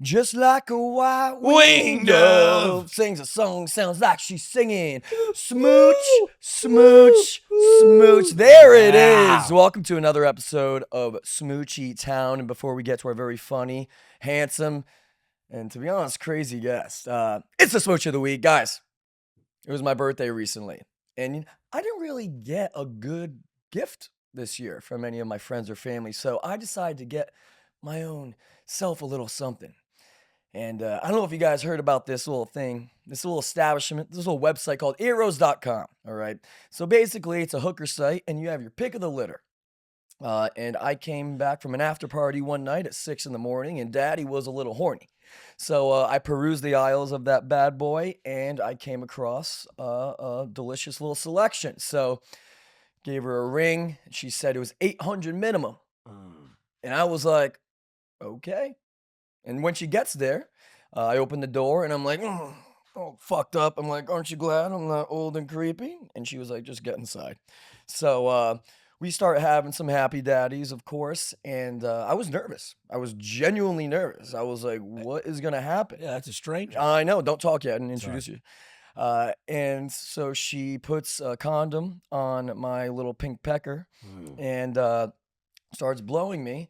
Just like a white winged dove sings a song, sounds like she's singing. Smooch, smooch, smooch. There it is. Welcome to another episode of Smoochie Town. And before we get to our very funny, handsome, and to be honest, crazy guest, it's the Smooch of the Week. Guys, it was my birthday recently. And I didn't really get a good gift this year from any of my friends or family. So I decided to get my own self a little something. And I don't know if you guys heard about this little thing, this little establishment, this little website called eros.com. All right. So basically, it's a hooker site, and you have your pick of the litter. And I came back from an after party one night at 6 in the morning, and Daddy was a little horny. So I perused the aisles of that bad boy, and I came across a delicious little selection. So gave her a ring. And she said it was 800 minimum. And I was like, okay. And when she gets there, I open the door and I'm like, oh, fucked up. I'm like, aren't you glad I'm not old and creepy? And she was like, just get inside. So we start having some happy daddies, of course. And I was nervous. I was genuinely nervous. I was like, what is going to happen? Yeah, that's a stranger. I know. Don't talk yet. I didn't introduce you. And so she puts a condom on my little pink pecker and starts blowing me.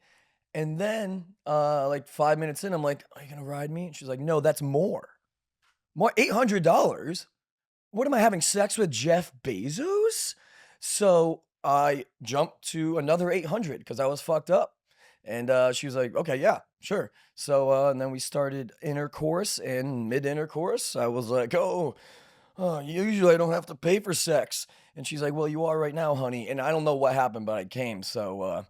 And then, like 5 minutes in, I'm like, are you going to ride me? And she's like, no, that's more. More $800? What am I having sex with Jeff Bezos? So I jumped to another 800 because I was fucked up. And she was like, okay, yeah, sure. So and then we started intercourse, and mid-intercourse, I was like, usually I don't have to pay for sex. And she's like, well, you are right now, honey. And I don't know what happened, but I came. So,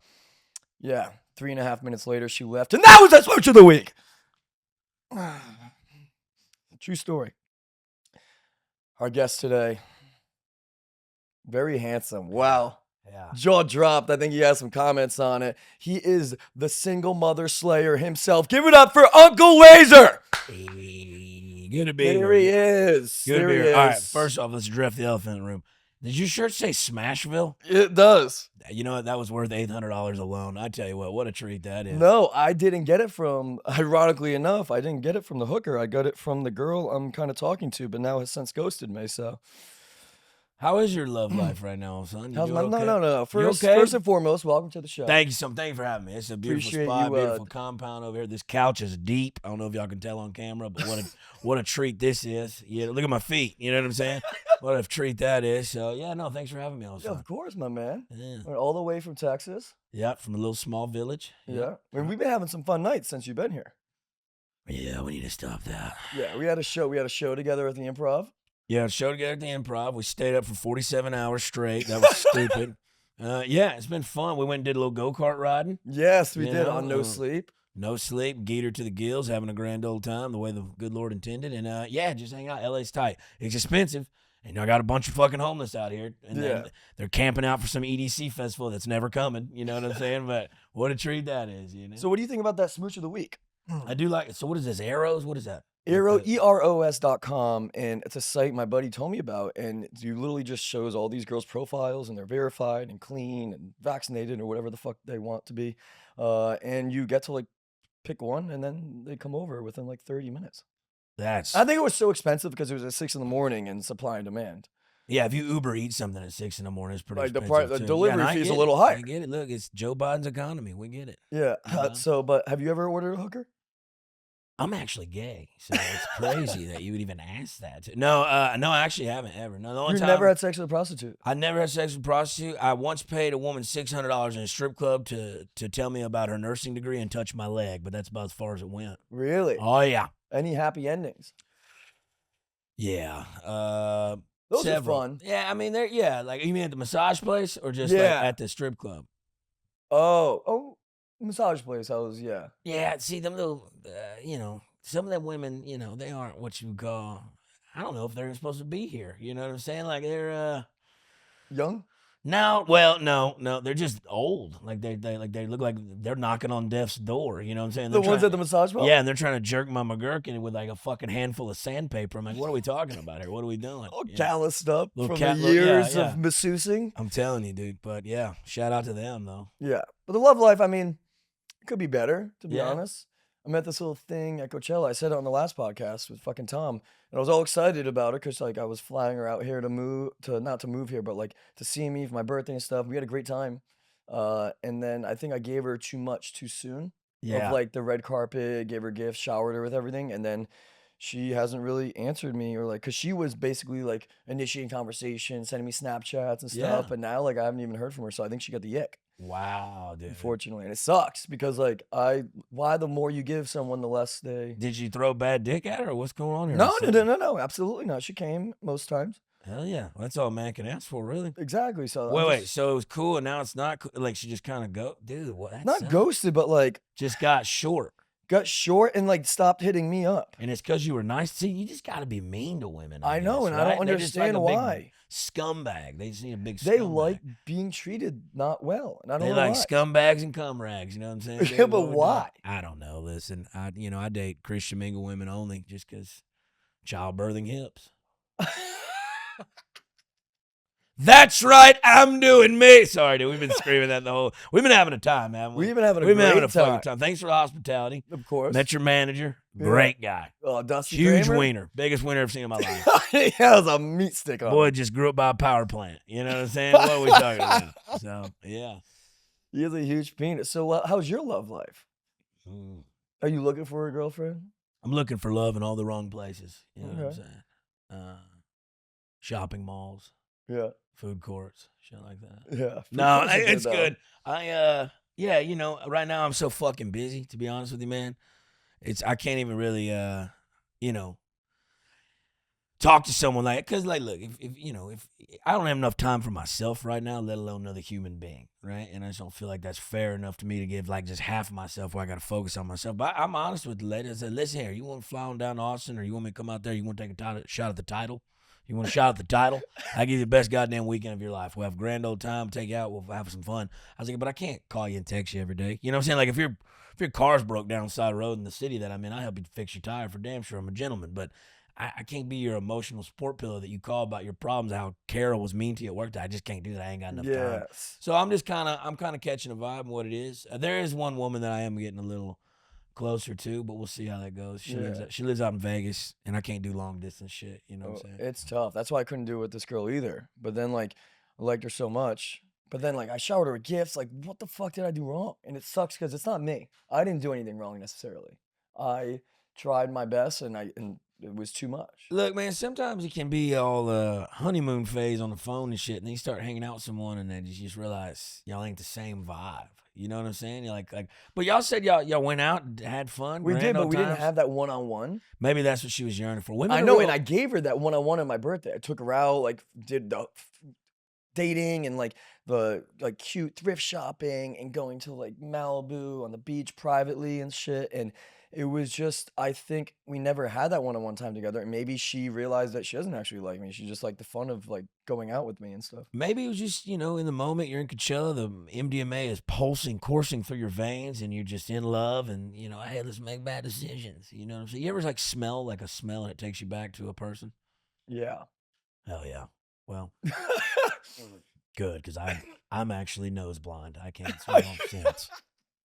yeah. 3.5 minutes later, she left, and that was the Smooch of the Week. True story. Our guest today, very handsome. Wow. Yeah. Jaw dropped. I think he has some comments on it. He is the single mother slayer himself. Give it up for Uncle Lazer. Hey, good to be here. There he is. Good there to be he here. is. All right, first off, let's address the elephant in the room. Did your shirt say Smashville? It does. You know what? That was worth $800 alone. I tell you what a treat that is. No, I didn't get it from, ironically enough, I didn't get it from the hooker. I got it from the girl I'm kind of talking to, but now has since ghosted me, so. How is your love life right now, son? How's You my, doing okay? No. First and foremost, welcome to the show. Thank you for having me. It's a beautiful Appreciate spot, you, beautiful compound over here. This couch is deep. I don't know if y'all can tell on camera, but what a treat this is. Yeah, look at my feet. You know what I'm saying? What a treat that is. So yeah, no, thanks for having me. Yeah, of course, my man. Yeah. We're all the way from Texas. Yeah, from a little small village. Yeah. I mean, we've been having some fun nights since you've been here. Yeah, we need to stop that. Yeah, we had a show together at the Improv. Yeah, show together at the Improv. We stayed up for 47 hours straight. That was stupid. Yeah, it's been fun. We went and did a little go-kart riding. Yes, we did on No Sleep. No Sleep, Gator to the gills, having a grand old time the way the good Lord intended. And yeah, just hang out. LA's tight. It's expensive. And I got a bunch of fucking homeless out here. And they're camping out for some EDC festival that's never coming. You know what I'm saying? But what a treat that is, you know? So what do you think about that Smooch of the Week? I do like it. So what is this, Arrows? What is that? eros.com, and it's a site my buddy told me about, and you literally just shows all these girls' profiles, and they're verified and clean and vaccinated or whatever the fuck they want to be, and you get to like pick one, and then they come over within like 30 minutes. I think it was so expensive because it was at 6 in the morning and supply and demand. Yeah, if you Uber eat something at 6 in the morning, it's pretty expensive. Like the delivery fee is a little higher. I get it. Look, it's Joe Biden's economy. We get it. Yeah. But have you ever ordered a hooker? I'm actually gay, so it's crazy that you would even ask that. No, I actually haven't ever. No, the only time never had sex with a prostitute? I never had sex with a prostitute. I once paid a woman $600 in a strip club to tell me about her nursing degree and touch my leg, but that's about as far as it went. Really? Oh, yeah. Any happy endings? Yeah. Those several. are fun. Yeah, I mean, like, you mean at the massage place or just like at the strip club? Oh. Massage place, Yeah, see, them little, some of them women, they aren't what you call, I don't know if they're supposed to be here. You know what I'm saying? Like, they're, young? No, they're just old. Like, they look like they're knocking on death's door. You know what I'm saying? The ones at the massage bar? Yeah, and they're trying to jerk my McGurk in with like a fucking handful of sandpaper. I'm like, what are we talking about here? What are we doing? All calloused up Little from the years of masseusing. I'm telling you, dude. But yeah, shout out to them, though. Yeah. But the love life, I mean, it could be better, to be honest. I'm at this little thing at Coachella. I said it on the last podcast with fucking Tom, and I was all excited about it because like I was flying her out here not to move here, but like to see me for my birthday and stuff. We had a great time, and then I think I gave her too much too soon. Of like the red carpet, gave her gifts, showered her with everything, and then she hasn't really answered me or like, cause she was basically like initiating conversation, sending me Snapchats and stuff, Yeah. and now like I haven't even heard from her, so I think she got the ick. Wow, dude. Unfortunately, and it sucks because like why the more you give someone, the less they. Did you throw bad dick at her, or what's going on here? No, absolutely not. She came most times. Hell yeah, well, that's all a man can ask for, really. Exactly. So Wait. So it was cool, and now it's not cool. Like she just kind of dude. What? That not sucks. ghosted, but like Just got short. Got short and like stopped hitting me up. And it's because you were nice. See, you just got to be mean to women. I know, guess, and right? I don't They're just like understand a big why. Scumbag. They just need a big scumbag. They like being treated not well, and I don't They know like why. scumbags and cum rags. You know what I'm saying? Yeah, but why? I don't know. Listen, I date Christian mingle women only just because childbirthing hips. That's right, I'm doing me. Sorry, dude. We've been screaming that we've been having a time, haven't we? We've been having a We've been great having a time. fucking time. Thanks for the hospitality. Of course. Met your manager. Yeah. Great guy. Dusty Huge Kramer? wiener. Biggest wiener I've seen in my life. He has a meat stick on. Boy just grew up by a power plant. You know what I'm saying? What are we talking about? So, yeah. He has a huge penis. So how's your love life? Are you looking for a girlfriend? I'm looking for love in all the wrong places. You know what I'm Okay. saying? Shopping malls, Yeah. food courts, shit like that. Yeah. No, it's good. Yeah, you know, right now I'm so fucking busy, to be honest with you, man. I can't even really, you know, talk to someone like, because like, look, if I don't have enough time for myself right now, let alone another human being, right? And I just don't feel like that's fair enough to me to give like just half of myself where I got to focus on myself. But I'm honest with the lady. I said, listen here, you want to fly on down to Austin, or you want me to come out there? You want to take a shot at the title? You want a shot at the title? I give you the best goddamn weekend of your life. We'll have a grand old time, take you out, we'll have some fun. I was like, but I can't call you and text you every day. You know what I'm saying? Like if your car's broke down the side of the road in the city that I'm in, I help you fix your tire for damn sure. I'm a gentleman, but I can't be your emotional support pillow that you call about your problems, how Carol was mean to you at work. I just can't do that. I ain't got enough time. Yes. So I'm kind of catching a vibe of what it is. There is one woman that I am getting a little closer to, but we'll see how that goes. She lives out in Vegas, and I can't do long distance shit. You know what I'm saying? It's tough. That's why I couldn't do it with this girl either. But then like I liked her so much. But then like I showered her with gifts. Like what the fuck did I do wrong? And it sucks because it's not me. I didn't do anything wrong necessarily. I tried my best, and it was too much. Look, man, sometimes it can be all honeymoon phase on the phone and shit, and then you start hanging out with someone, and then you just realize y'all ain't the same vibe. You know what I'm saying? You're like, but y'all said y'all went out and had fun. We did, but we didn't times. have that one-on-one. Maybe that's what she was yearning for. Women I are know, real- and I gave her that one-on-one on my birthday. I took her out, like did the dating and like the like cute thrift shopping and going to like Malibu on the beach privately and shit. And it was just, I think we never had that one-on-one time together. And maybe she realized that she doesn't actually like me. She just liked the fun of like going out with me and stuff. Maybe it was just, in the moment you're in Coachella, the MDMA is coursing through your veins, and you're just in love, and, hey, let's make bad decisions. You know what I'm saying? You ever like smell like a smell and it takes you back to a person? Yeah. Hell yeah. Well, good, because I'm actually nose blind. I can't smell scents.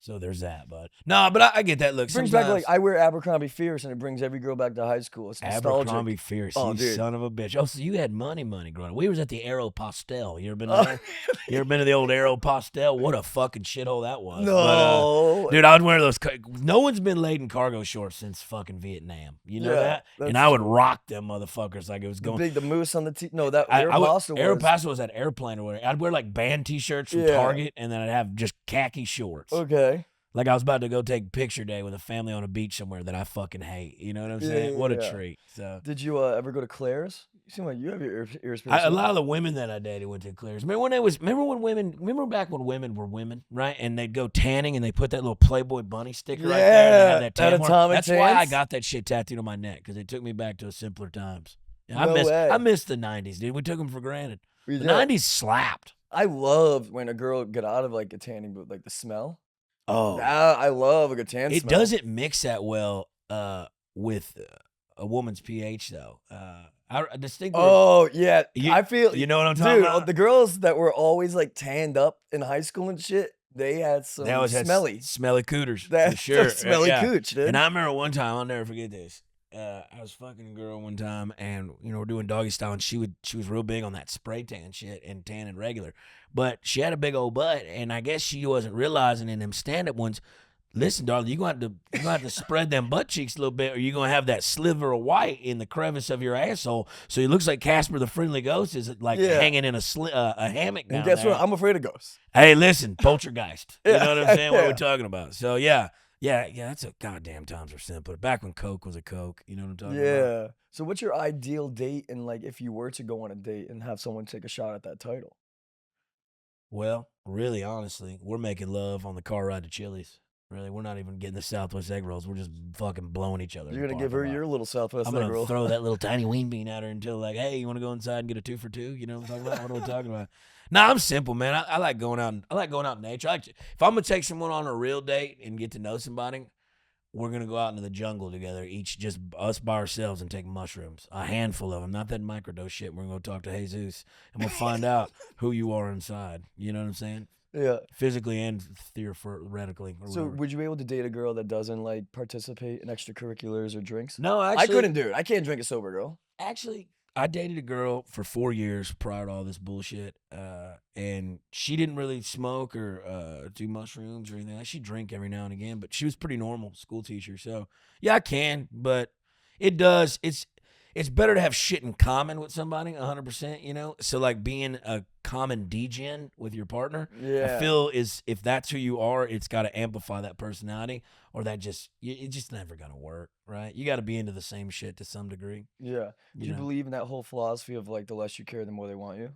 So there's that, bud. No, but I get that look. It brings back, like, I wear Abercrombie Fierce, and it brings every girl back to high school. It's nostalgic. Abercrombie Fierce, Oh, you dude. son of a bitch. Oh, so you had money growing up. We was at the Aeropostale. You ever been there? You ever been to the old Aeropostale? What a fucking shithole that was. No. But, dude, I would wear those. No one's been laid in cargo shorts since fucking Vietnam. You know Yeah, that? that's And I would rock them motherfuckers like it was going. The moose on the tee. No, that Aeropostale Aeropostale was. was that airplane or whatever. I'd wear like band t-shirts from Yeah. Target, and then I'd have just khaki shorts. Okay. Like I was about to go take picture day with a family on a beach somewhere that I fucking hate. You know what I'm saying? What a yeah. treat. So Did you ever go to Claire's? You seem like you have your ears pierced. a lot of the women that I dated went to Claire's. Remember back when women were women, right? And they'd go tanning and they put that little Playboy bunny sticker right there. And they had that tan mark. atomic That's why I tans? got that shit tattooed on my neck, because it took me back to simpler times. Yeah, No way. I miss the 90s, dude. We took them for granted. We The did. 90s slapped. I love when a girl get out of like a tanning booth, like the smell. Oh. I love a good tan It smell. doesn't mix that well with a woman's pH, though. I distinctly. Oh yeah, You- I feel. you know what I'm talking Dude, about? the girls that were always like tanned up in high school and shit, They had some They always had smelly cooters That's for sure. smelly cooch, dude. And I remember one time, I'll never forget this. I was fucking a girl one time, and we're doing doggy style, and she was real big on that spray tan shit and tanning regular, but she had a big old butt, and I guess she wasn't realizing in them stand up ones. Listen, darling, you're gonna have to spread them butt cheeks a little bit, or you're gonna have that sliver of white in the crevice of your asshole, so it looks like Casper the Friendly Ghost is like hanging in a hammock down and guess there. what? I'm afraid of ghosts. Hey, listen, poltergeist. You Yeah. know what I'm saying? What are Yeah. we talking about? So yeah. That's a goddamn times are simpler. Back when Coke was a Coke, you know what I'm talking about? Yeah. So what's your ideal date, and like if you were to go on a date and have someone take a shot at that title? Well, really, honestly, we're making love on the car ride to Chili's. Really, we're not even getting the Southwest egg rolls. We're just fucking blowing each other. You're gonna give her your little Southwest I'm egg gonna roll. throw that little tiny wing bean at her until like, hey, you want to go inside and get a 2 for $2? You know what I'm talking about? What are we talking about? Nah, I'm simple, man. I like going out. I like going out in nature. If I'm gonna take someone on a real date and get to know somebody, we're gonna go out into the jungle together, each just us by ourselves, and take mushrooms, a handful of them, not that microdose shit. We're gonna go talk to Jesus, and we'll find out who you are inside. You know what I'm saying? Yeah. Physically and theoretically. So would you be able to date a girl that doesn't like participate in extracurriculars or drinks? No, actually, I couldn't do it. I can't drink a sober girl. Actually, I dated a girl for 4 years prior to all this bullshit, and she didn't really smoke or do mushrooms or anything. Like, she'd drink every now and again, but she was pretty normal, school teacher. So yeah, I can, but it does. It's better to have shit in common with somebody, 100%. You know, so like being a common degen with your partner, Yeah. I feel if that's who you are, it's got to amplify that personality, or it's just never gonna work, right? You got to be into the same shit to some degree. Yeah. Do you know? believe in that whole philosophy of like the less you care, the more they want you?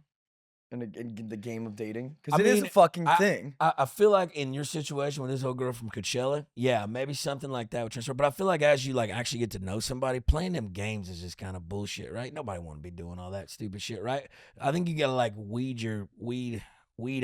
In the game of dating? Because I it is a mean, fucking thing. I feel like in your situation with this old girl from Coachella, yeah, maybe something like that would transfer. But I feel like as you like actually get to know somebody, playing them games is just kind of bullshit, right? Nobody want to be doing all that stupid shit, right? I think you gotta like weed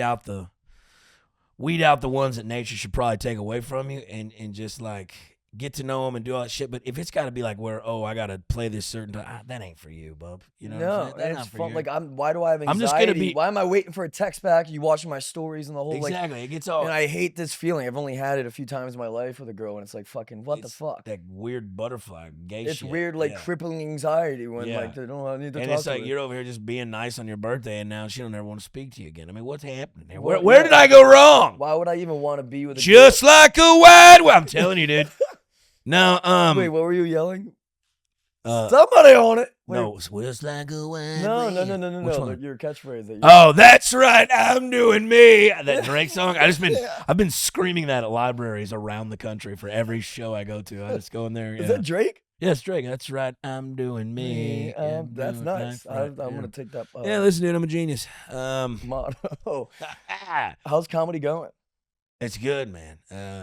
out the ones that nature should probably take away from you, and just like get to know them and do all that shit. But if it's got to be like where, I got to play this certain time, that ain't for you, bub. You know what I'm No, saying? That's it's not for fun. you. Like why do I have anxiety? I'm just gonna be- Why am I waiting for a text back? You watching my stories and the whole Exactly. It gets all. and I hate this feeling. I've only had it a few times in my life with a girl, and it's like fucking what the It's fuck? that weird butterfly gay It's shit. weird, like Yeah. crippling anxiety when Yeah. like they don't need to And talk it's to like her. you're over here just being nice on your birthday, and now she don't ever want to speak to you again. I mean, what's happening there? Well, Where yeah. did I go wrong? Why would I even want to be with a Just like a wide. Well, I'm telling you, dude. No, girl? Wait, what were you yelling? uh, Somebody on it. Wait, no, it's just like a wide. no, wind. Which one? Your catchphase. That you, Oh, that's right. I'm doing me. That Drake song. Yeah. I've been screaming that at libraries around the country for every show I go to. I just go in there. Is that Drake? Yes, Drake. That's right. I'm doing me. I'm That's doing nice. life right. I'm gonna take that. Yeah, listen, dude. I'm a genius. Motto. How's comedy going? It's good, man.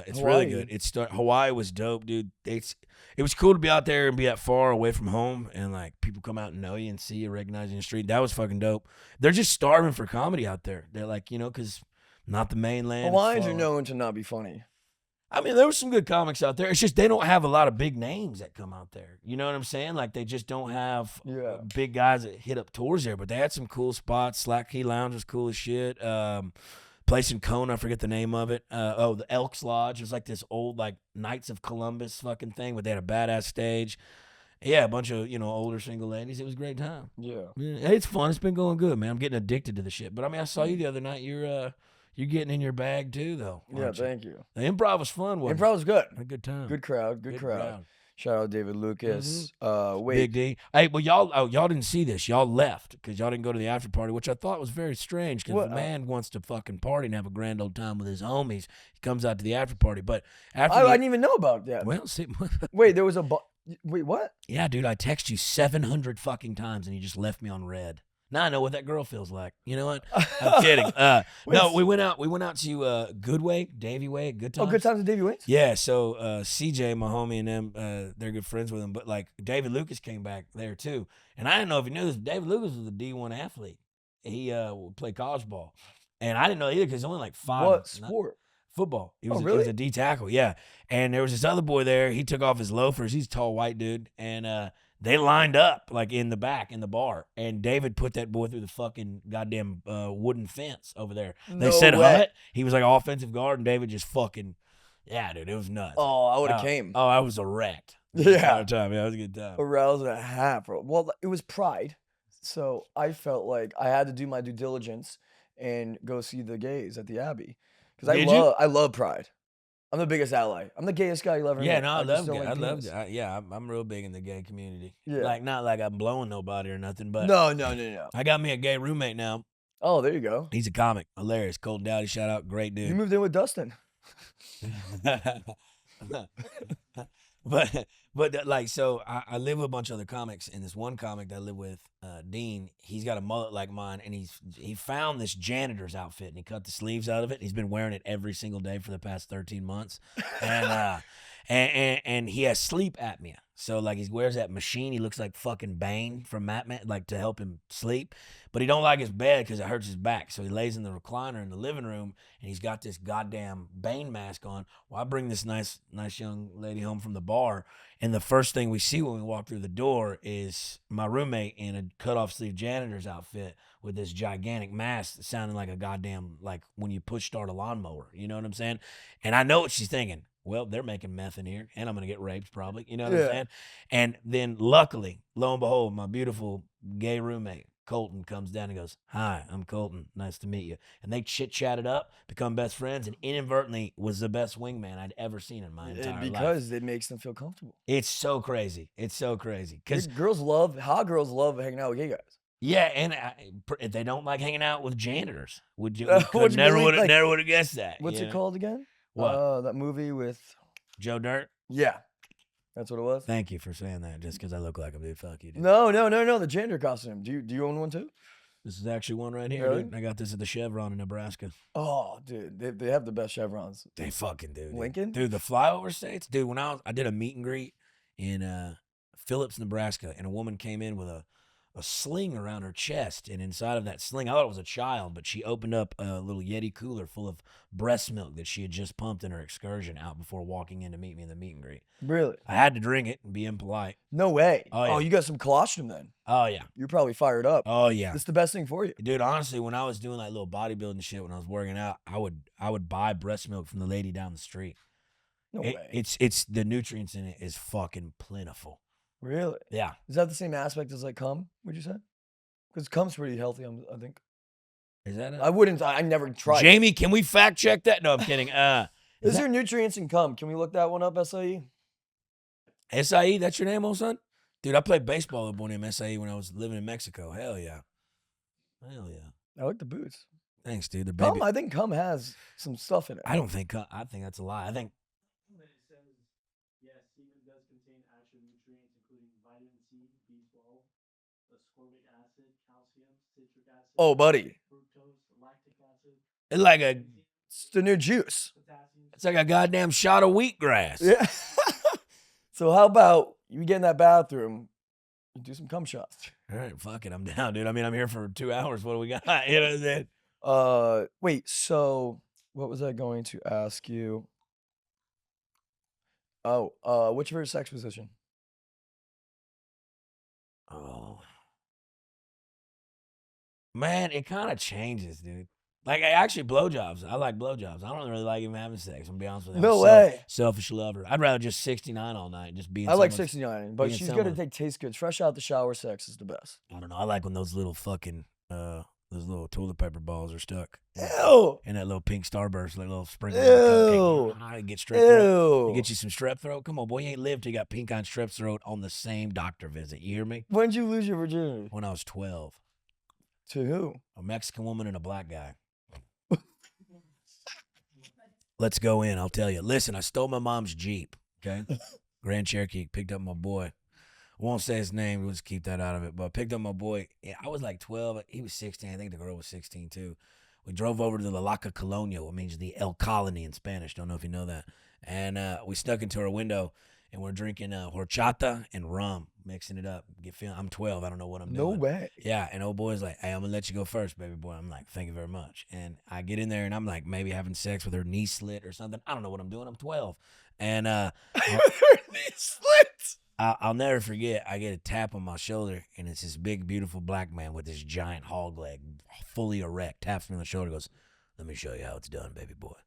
It's Hawaii. really good. Hawaii was dope, dude. It was cool to be out there and be that far away from home, and like people come out and know you and see you, recognize you in the street. That was fucking dope. They're just starving for comedy out there. They're like, because not the mainland. Hawaiians it's are far. known to not be funny. I mean, there were some good comics out there. It's just they don't have a lot of big names that come out there. You know what I'm saying? Like they just don't have Yeah. big guys that hit up tours there. But they had some cool spots. Slack Key Lounge was cool as shit. Place in Kona, I forget the name of it. The Elks Lodge. It was like this old like Knights of Columbus fucking thing, but they had a badass stage. Yeah, a bunch of older single ladies. It was a great time. Yeah. Yeah, it's fun. It's been going good, man. I'm getting addicted to the shit. But I mean, I saw you the other night. You're getting in your bag too, though. Yeah, aren't you? thank you. The improv was fun. Wasn't Improv was good. it? A good time. Good crowd. Good crowd. Shout out David Lucas. Wait. Big D. Hey, well, y'all didn't see this. Y'all left because y'all didn't go to the after party, which I thought was very strange because What? the man wants to fucking party and have a grand old time with his homies. He comes out to the after party, but after I didn't even know about that. well, see, Wait, there was a wait, what? yeah, dude, I text you 700 fucking times and you just left me on red. Now I know what that girl feels like. You know what? I'm kidding. No, we went out to Goodway, Davy Way, Good Times. Oh, Good Times with Davey Wayne? Yeah, so CJ, my homie, and them, they're good friends with him. But like David Lucas came back there too, and I didn't know if you knew this. David Lucas was a D1 athlete. He played college ball, and I didn't know either because only like 5. What sport? Football. He was, Oh, he really? was a D tackle, yeah. And there was this other boy there. He took off his loafers. He's a tall white dude, and They lined up like in the back in the bar, and David put that boy through the fucking goddamn wooden fence over there. They said hut. He was like offensive guard, and David just fucking, yeah, dude, it was nuts. Oh, I would have came. Oh, I was erect. Yeah. Time. Yeah, it was a good time. A rouse and a half, bro. Well, it was Pride, so I felt like I had to do my due diligence and go see the gays at the Abbey because I love Pride. I'm the biggest ally. I'm the gayest guy you'll ever meet. Yeah, no, I love like I love it. Yeah, I'm real big in the gay community. Yeah. Like, not like I'm blowing nobody or nothing, but no. I got me a gay roommate now. Oh, there you go. He's a comic, hilarious, Cold Dowdy, shout out, great dude. You moved in with Dustin. But like, so I live with a bunch of other comics, and this one comic that I live with, Dean, he's got a mullet like mine, and he found this janitor's outfit, and he cut the sleeves out of it. He's been wearing it every single day for the past 13 months, and he has sleep apnea. So like he wears that machine. He looks like fucking Bane from Batman, like to help him sleep. But he don't like his bed because it hurts his back. So he lays in the recliner in the living room, and he's got this goddamn Bane mask on. Well, I bring this nice young lady home from the bar, and the first thing we see when we walk through the door is my roommate in a cut-off sleeve janitor's outfit with this gigantic mask sounding like a goddamn, like when you push start a lawnmower. You know what I'm saying? And I know what she's thinking. Well, they're making meth in here, and I'm going to get raped probably. You know what I'm saying? And then luckily, lo and behold, my beautiful gay roommate, Colton, comes down and goes, "Hi, I'm Colton. Nice to meet you." And they chit-chatted up, become best friends, and inadvertently was the best wingman I'd ever seen in my entire life. Because it makes them feel comfortable. It's so crazy. It's so crazy. Because hot girls love hanging out with gay guys. Yeah, and they don't like hanging out with janitors. Would you? Never would have guessed that. What's it called again? What? That movie with Joe Dirt? Yeah. That's what it was? Thank you for saying that, just because I look like a dude. Fuck you, dude. No, the janitor costume. Do you own one too? This is actually one right here, dude. I got this at the Chevron in Nebraska. Oh, dude. They have the best chevrons. They fucking do, dude. Lincoln? Dude, the flyover states. Dude, when I did a meet and greet in Phillips, Nebraska, and a woman came in with a sling around her chest, and inside of that sling, I thought it was a child, but she opened up a little Yeti cooler full of breast milk that she had just pumped in her excursion out before walking in to meet me in the meet and greet. Really? I had to drink it and be impolite. No way. Oh, yeah. You got some colostrum then. Oh, yeah. You're probably fired up. Oh, yeah. It's the best thing for you. Dude, honestly, when I was doing like little bodybuilding shit, when I was working out, I would buy breast milk from the lady down the street. No way. It's the nutrients in it is fucking plentiful. Really? Yeah. Is that the same aspect as like cum, would you say? Because cum's pretty healthy, I think. Is that I never tried. Jamie, can we fact check that? No, I'm kidding. Is there nutrients in cum? Can we look that one up, SIE? SIE, that's your name, old son? Dude, I played baseball with one named SIE when I was living in Mexico. Hell yeah. Hell yeah. I like the boots. Thanks, dude. The baby. I think cum has some stuff in it. I don't think cum. I think that's a lie. I think. It says, yes, semen does contain actual nutrients, including vitamin C, B12, ascorbic acid, calcium, citric acid. Oh, buddy. Fructose, lactic acid. It's like It's the new juice. It's like a goddamn shot of wheatgrass. Yeah. So how about you get in that bathroom and do some cum shots? All right, fuck it. I'm down, dude. I mean, I'm here for 2 hours. What do we got? You know what I'm saying? Wait, so what was I going to ask you? Oh, what's your favorite sex position? Oh. Man, it kind of changes, dude. Like, actually, blowjobs. I like blowjobs. I don't really like even having sex, I'm gonna be honest with you. No way. Selfish lover. I'd rather just 69 all night, just being I like 69, but she's gonna taste good. Fresh out the shower sex is the best. I don't know. I like when those little fucking, those little toilet paper balls are stuck. Ew. And that little pink starburst, like little sprinkle. Ew. I get strep throat. Ew. You get you some strep throat. Come on, boy, you ain't lived till you got pink eye and strep throat on the same doctor visit. You hear me? When did you lose your virginity? When I was 12. To who? A Mexican woman and a black guy. Let's go in, I'll tell you. Listen, I stole my mom's Jeep, okay? Grand Cherokee, picked up my boy. I won't say his name, we'll just keep that out of it. But I picked up my boy. Yeah, I was like 12. He was 16. I think the girl was 16 too. We drove over to the La Colonia, which means the El Colony in Spanish. Don't know if you know that. And we snuck into her window, and we're drinking horchata and rum, mixing it up. I'm 12. I don't know what I'm doing. No way. Yeah, and old boy's like, "Hey, I'm going to let you go first, baby boy." I'm like, "Thank you very much." And I get in there, and I'm like maybe having sex with her knee slit or something. I don't know what I'm doing. I'm 12. And knee slit? I'll never forget. I get a tap on my shoulder, and it's this big, beautiful black man with this giant hog leg, fully erect. Taps me on the shoulder, goes, "Let me show you how it's done, baby boy."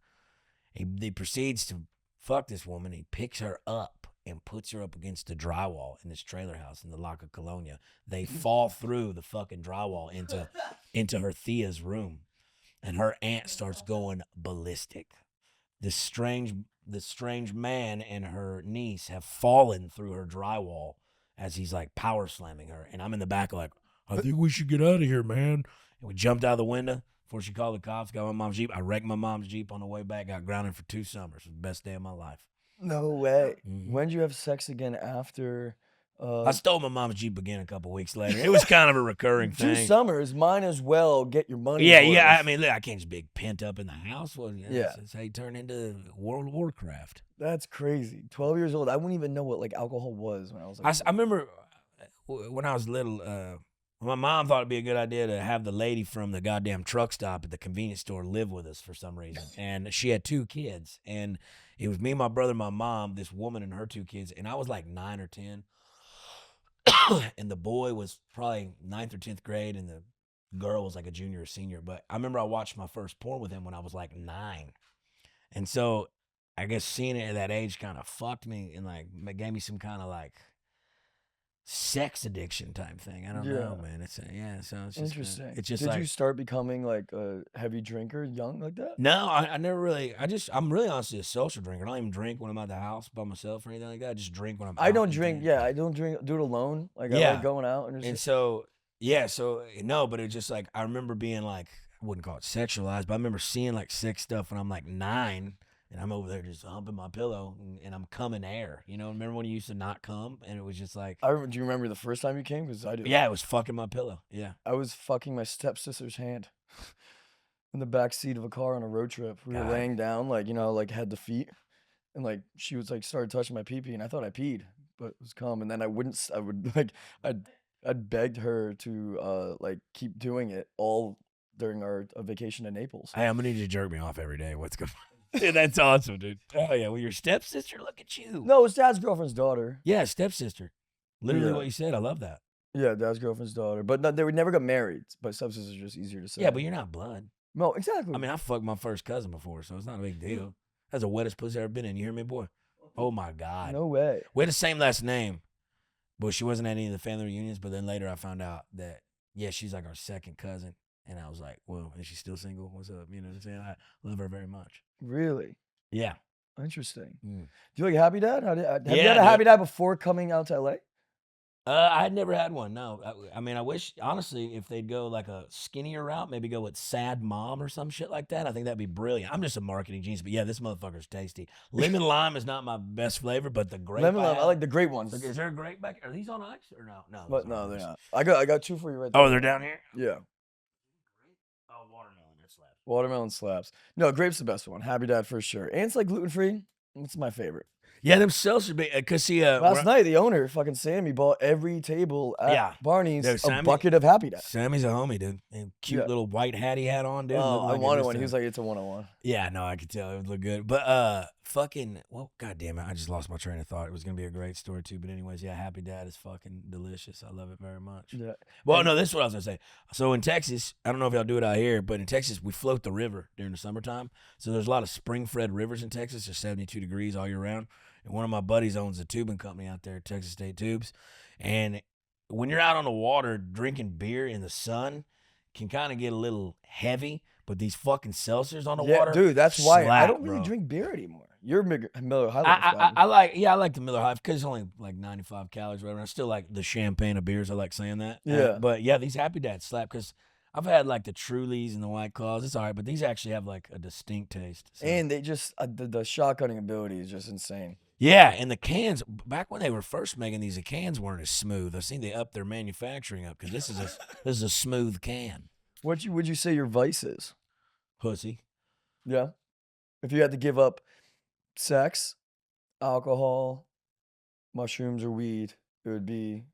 He proceeds to fuck this woman. He picks her up and puts her up against the drywall in this trailer house in the La Colonia. They fall through the fucking drywall into her Thea's room, and her aunt starts going ballistic. This strange man and her niece have fallen through her drywall as he's like power slamming her. And I'm in the back like, I think we should get out of here, man. And we jumped out the window before she called the cops, got my mom's Jeep. I wrecked my mom's Jeep on the way back, got grounded for 2 summers. It was the best day of my life. No way. Mhm. When did you have sex again after? I stole my mom's Jeep again a couple weeks later. It was kind of a recurring 2 thing. summers, might as well get your money. Yeah. I mean, look, I can't just be pent up in the house. Well, Yeah. That's how you turn into World of Warcraft. That's crazy. 12 years old. I wouldn't even know what like alcohol was when I was like. I remember when I was little, my mom thought it'd be a good idea to have the lady from the goddamn truck stop at the convenience store live with us for some reason. And she had 2 kids. And it was me, my brother, my mom, this woman and her 2 kids. And I was like 9 or 10. And the boy was probably 9th or 10th grade. And the girl was like a junior or senior. But I remember I watched my first porn with him when I was like 9. And so I guess seeing it at that age kind of fucked me and like gave me some kind of like sex addiction type thing. I don't know, man. So it's just Interesting. It's just Did like, you start becoming like a heavy drinker young like that? no, I never really. I'm really honestly a social drinker. I don't even drink when I'm at the house by myself or anything like that. I just drink when I'm. I out don't and drink. things. Yeah, I don't drink. Do it alone. Like I Yeah. like going out and And just. so no, but it's just like I remember being like, I wouldn't call it sexualized, but I remember seeing like sex stuff when I'm like 9. And I'm over there just humping my pillow, and I'm coming air. You know, remember when you used to not come, and it was just like, Do you remember the first time you came? Because I do. yeah, it was fucking my pillow. Yeah. I was fucking my stepsister's hand in the back seat of a car on a road trip. We were God. laying down, like like head to feet, and like she was like started touching my pee pee, and I thought I peed, but it was cum. And then I would like I'd begged her to like keep doing it all during our vacation to Naples. Hey, I'm gonna need you to jerk me off every day. What's going on? Dude, that's awesome, dude. Oh yeah, well, your stepsister, look at you. No, it was Dad's girlfriend's daughter. Yeah, stepsister. Literally Yeah. what you said. I love that. Yeah, Dad's girlfriend's daughter, but no, they would never got married. But stepsisters are just easier to say. Yeah, but you're not blood. No, exactly. I mean, I fucked my first cousin before, so it's not a big deal. That's the wettest pussy I've ever been in. You hear me, boy? Oh my God. no way. We had the same last name, but she wasn't at any of the family reunions. But then later I found out that, yeah, she's like our second cousin. And I was like, well, is she still single? What's up? You know what I'm saying? I love her very much. Really Yeah. interesting. Mm. Do you like a happy dad? Have you Yeah, had a dude. happy dad before coming out to LA? I had never had one. No, I mean, I wish honestly if they'd go like a skinnier route, maybe go with sad mom or some shit like that. I think that'd be brilliant. I'm just a marketing genius, but yeah, this motherfucker's tasty. Lemon lime is not my best flavor, but the grape. Lemon lime. I have- like the great ones. Is there a grape back? Are these on ice or no? No. But those no, aren't they're on not. ice. I got 2 for you right there. Oh, they're down here. Yeah, Oh, watermelon. That slaps. watermelon slaps. No, grape's the best one. Happy dad for sure. And it's like gluten free. It's my favorite. Yeah, them seltzers be because see, Last night the owner, fucking Sammy, bought every table at Yeah. Barney's Dude, a Sammy- bucket of Happy Dad. Sammy's a homie, dude. And cute Yeah. little white hat he had on, dude. Oh, looked I like wanted just one. a- He was like, it's a 101. Yeah, no, I could tell it would look good. But fucking well, goddamn it, I just lost my train of thought. It was gonna be a great story too. But anyways, yeah, Happy Dad is fucking delicious. I love it very much. Yeah. Well, no, this is what I was gonna say. So in Texas, I don't know if y'all do it out here, but in Texas we float the river during the summertime. So there's a lot of spring-fed rivers in Texas. They're 72 degrees all year round. And one of my buddies owns a tubing company out there, Texas State Tubes. And when you're out on the water drinking beer in the sun, can kind of get a little heavy. But these fucking seltzers on the Yeah, water, dude, that's why I slap, don't really bro. drink beer anymore. You're a Miller High Life I guy. like the Miller High because it's only like 95 calories, whatever. I still like the champagne of beers. I like saying that. Yeah. But yeah, these Happy Dads slap because I've had like the Trulies and the White Claws. It's all right, but these actually have like a distinct taste. So. And they just the shotgunning ability is just insane. Yeah, and the cans back when they were first making these, the cans weren't as smooth. I've seen they upped their manufacturing up because this is a smooth can. Would you say your vice is? Pussy. Yeah. If you had to give up sex, alcohol, mushrooms, or weed, it would be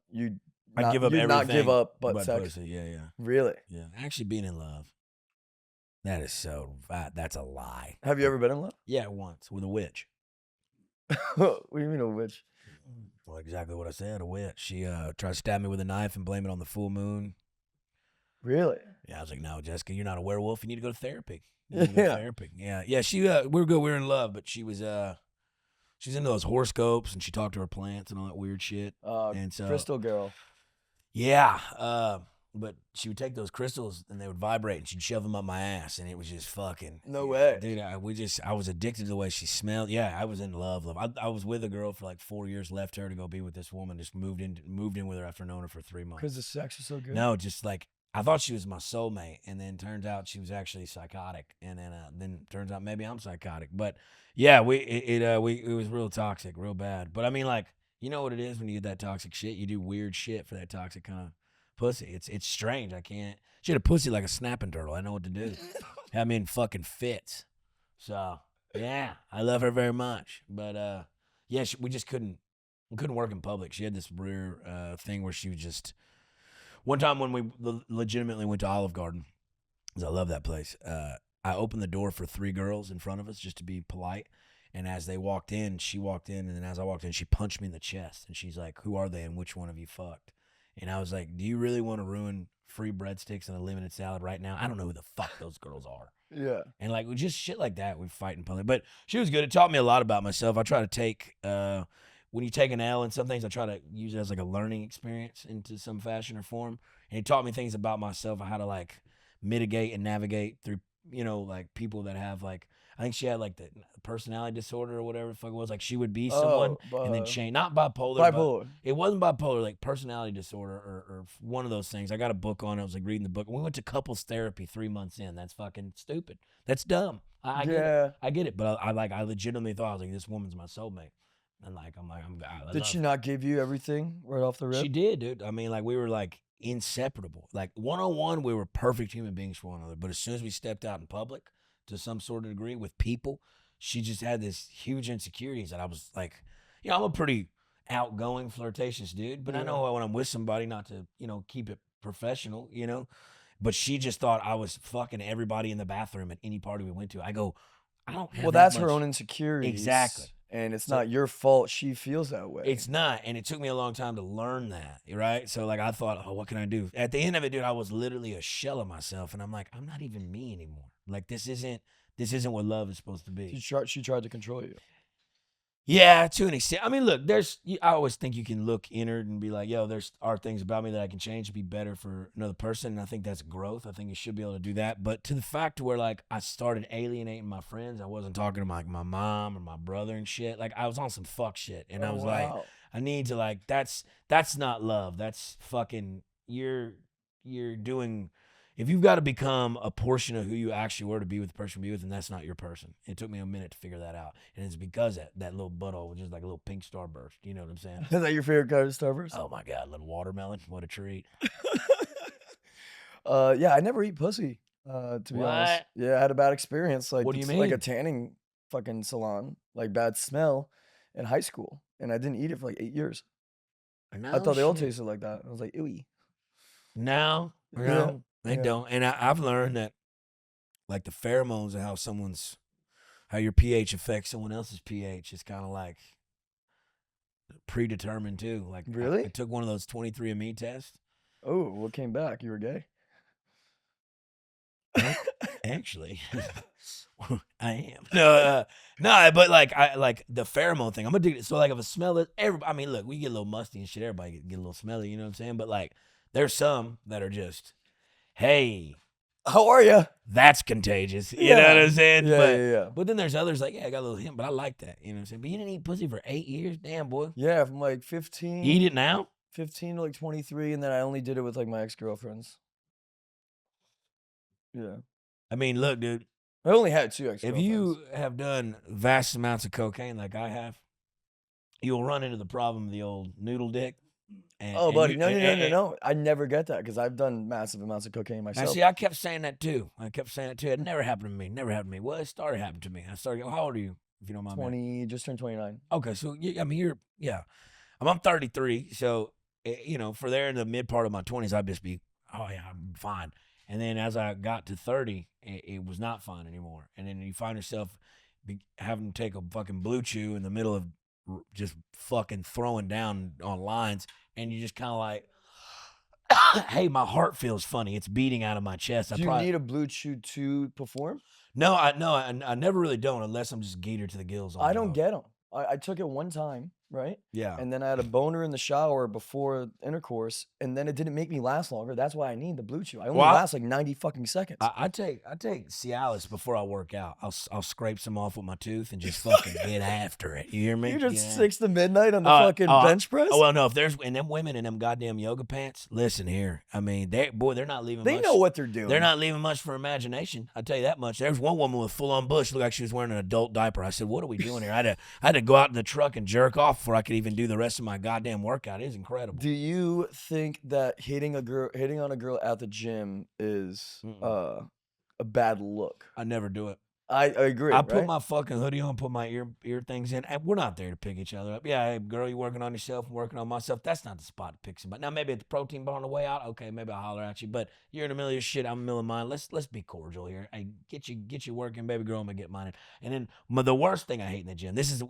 you'd I'd give up you'd everything. not give up but sex. pussy. Yeah. Really? Yeah. Actually, being in love. That is so. That's a lie. Have you ever been in love? Yeah, once with a witch. What do you mean a witch? Well, exactly what I said. A witch. She tried to stab me with a knife and blame it on the full moon. Really? Yeah, I was like, no, Jessica, you're not a werewolf. You need to go to therapy. You need to go to Yeah. therapy. Yeah. She we were good. We were in love, but she was she's into those horoscopes and she talked to her plants and all that weird shit. And so Crystal girl. yeah, but she would take those crystals and they would vibrate and she'd shove them up my ass and it was just fucking. No way. Dude, I was addicted to the way she smelled. Yeah, I was in love. I was with a girl for like 4 years, left her to go be with this woman, just moved in with her after knowing her for 3 months. Because the sex was so good? No, just like, I thought she was my soulmate, and then turns out she was actually psychotic, and then turns out maybe I'm psychotic. But yeah, it was real toxic, real bad. But I mean, like, you know what it is when you get that toxic shit? You do weird shit for that toxic kind of pussy. It's strange. I can't. She had a pussy like a snapping turtle. I know what to do. Had me in fucking fits. So yeah, I love her very much. But yeah, we just couldn't work in public. She had this rare thing where she was just. One time when we legitimately went to Olive Garden, because I love that place, I opened the door for 3 girls in front of us just to be polite. And as they walked in, she walked in. And then as I walked in, she punched me in the chest. And she's like, who are they and which one of you fucked? And I was like, do you really want to ruin free breadsticks and a limited salad right now? I don't know who the fuck those girls are. Yeah. And like, just shit like that, we fight in public. But she was good. It taught me a lot about myself. I try to take... when you take an L in some things, I try to use it as like a learning experience into some fashion or form. And it taught me things about myself, how to like mitigate and navigate through, like people that have like, I think she had like the personality disorder or whatever the fuck it was. Like she would be someone and then change, not bipolar. Bipolar. It wasn't bipolar, like personality disorder or one of those things. I got a book on it. I was like reading the book. We went to couples therapy 3 months in. That's fucking stupid. That's dumb. I get it. But I legitimately thought, I was like, this woman's my soulmate. And like, Did she not give you everything right off the rip? She did, dude. I mean, like, we were like inseparable. Like 101, we were perfect human beings for one another. But as soon as we stepped out in public to some sort of degree with people, she just had this huge insecurities. And I was like, I'm a pretty outgoing, flirtatious dude. But I know when I'm with somebody not to, keep it professional, But she just thought I was fucking everybody in the bathroom at any party we went to. I go, I don't have that's her own insecurities. Exactly. And it's not your fault she feels that way. It's not. And it took me a long time to learn that, right? So, like, I thought, what can I do? At the end of it, dude, I was literally a shell of myself. And I'm like, I'm not even me anymore. Like, this isn't what love is supposed to be. She tried to control you. Yeah, to an extent. I mean, look, I always think you can look inward and be like, there are things about me that I can change to be better for another person. And I think that's growth. I think you should be able to do that. But to the fact where, like, I started alienating my friends, I wasn't talking to, like, my mom or my brother and shit. Like, I was on some fuck shit. And I was like, I need to, like, that's not love. That's fucking, you're doing... If you've got to become a portion of who you actually were to be with the person you be with, then that's not your person. It took me a minute to figure that out. And it's because that little butthole was just like a little pink starburst. You know what I'm saying? Is that your favorite kind of starburst? Oh, my God. Little watermelon. What a treat. Yeah, I never eat pussy, to be honest. Yeah, I had a bad experience. Like, what do you mean? Like a tanning fucking salon. Like, bad smell in high school. And I didn't eat it for like 8 years. I thought they all tasted like that. I was like, ew. No. They don't. And I've learned that, like, the pheromones and how your pH affects someone else's pH is kind of like predetermined too. Like, really? I took one of those 23andMe tests. Oh, what came back? You were gay? Actually, I am. No, but like the pheromone thing. I'm addicted. So like if I smell it, I mean, look, we get a little musty and shit. Everybody get a little smelly. You know what I'm saying? But like, there's some that are just, hey, how are you? That's contagious. You know what I'm saying? Yeah. But then there's others like, I got a little hint, but I like that. You know what I'm saying? But you didn't eat pussy for 8 years? Damn, boy. Yeah, from like 15. You eat it now? 15 to like 23, and then I only did it with like my ex-girlfriends. Yeah. I mean, look, dude. I only had 2 ex-girlfriends. If you have done vast amounts of cocaine like I have, you'll run into the problem of the old noodle dick. Buddy, no. I never get that because I've done massive amounts of cocaine myself. See, I kept saying that too. It never happened to me. Well, it started happening to me. How old are you, if you don't mind? 20, just turned 29. Okay, so I mean, I'm 33, so for there in the mid part of my 20s, I'd just be, I'm fine. And then as I got to 30, it was not fine anymore. And then you find yourself having to take a fucking blue chew in the middle of just fucking throwing down on lines, and you just kind of like, hey, my heart feels funny. It's beating out of my chest. Do you need a blue chew to perform? No, I never really don't unless I'm just gator to the gills. I don't get them. I took it one time, right? Yeah. And then I had a boner in the shower before intercourse, and then it didn't make me last longer. That's why I need the blue chew. I only last like 90 fucking seconds. I take Cialis before I work out. I'll scrape some off with my tooth and just fucking get after it. You hear me? You're just 6 to midnight on the fucking bench press? Oh, well, no. If there's and them women in them goddamn yoga pants, listen here. I mean, they're not leaving. They know what they're doing. They're not leaving much for imagination. I tell you that much. There's one woman with full on bush, looked like she was wearing an adult diaper. I said, "What are we doing here?" I had to go out in the truck and jerk off before I could even do the rest of my goddamn workout. It is incredible. Do you think that hitting on a girl at the gym is a bad look? I never do it. I agree. I put my fucking hoodie on, put my ear things in, and we're not there to pick each other up. Yeah, hey, girl, you working on yourself, I'm working on myself. That's not the spot to pick somebody. Now, maybe at the protein bar on the way out, okay, maybe I'll holler at you, but you're in the middle of your shit, I'm in the middle of mine. Let's be cordial here. Hey, get you working, baby girl, I'm gonna get mine in. And then the worst thing I hate in the gym, this is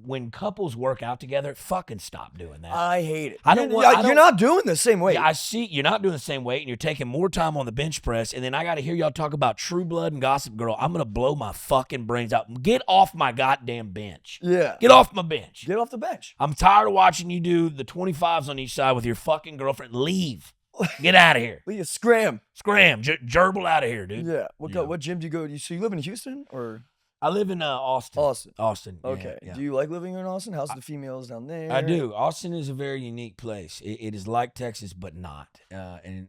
when couples work out together, fucking stop doing that. I hate it. You're not doing the same weight. Yeah, I see you're not doing the same weight, and you're taking more time on the bench press. And then I got to hear y'all talk about True Blood and Gossip Girl. I'm gonna blow my fucking brains out. Get off my goddamn bench. Yeah. Get off my bench. Get off the bench. I'm tired of watching you do the 25s on each side with your fucking girlfriend. Leave. Get out of here. Leave. Scram. Gerbil out of here, dude. Yeah. What gym do you go to? So you live in Houston or? I live in Austin. Austin. Okay. Yeah. Do you like living in Austin? How's the females down there? I do. Austin is a very unique place. It is like Texas, but not. And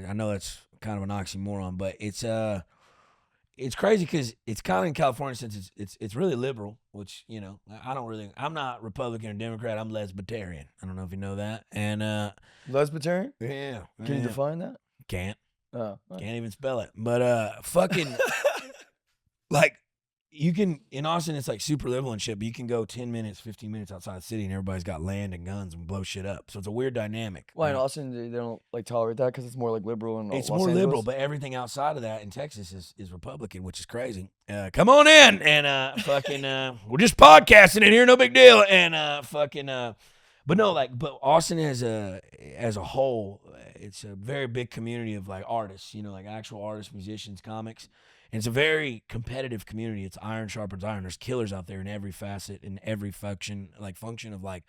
I know that's kind of an oxymoron, but it's crazy because it's kind of in California since it's really liberal, which, you know, I'm not Republican or Democrat. I'm lesbitarian. I don't know if you know that. And lesbitarian? Yeah. Can you define that? Can't. Oh. Can't even spell it. But fucking like. You can, in Austin, it's like super liberal and shit, but you can go 10 minutes, 15 minutes outside the city and everybody's got land and guns and blow shit up. So it's a weird dynamic. Why in Austin, they don't like tolerate that because it's more like liberal and it's Los more Angeles? liberal, but everything outside of that in Texas is Republican, which is crazy. Come on in and fucking, we're just podcasting it here, no big deal. And but no, but Austin as a whole, it's a very big community of like artists, you know, like actual artists, musicians, comics. And it's a very competitive community. It's iron sharpens iron. There's killers out there in every facet, in every function of like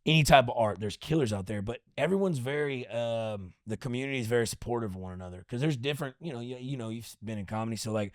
any type of art. There's killers out there, but everyone's very, the community is very supportive of one another because there's different, you know, you've been in comedy, so like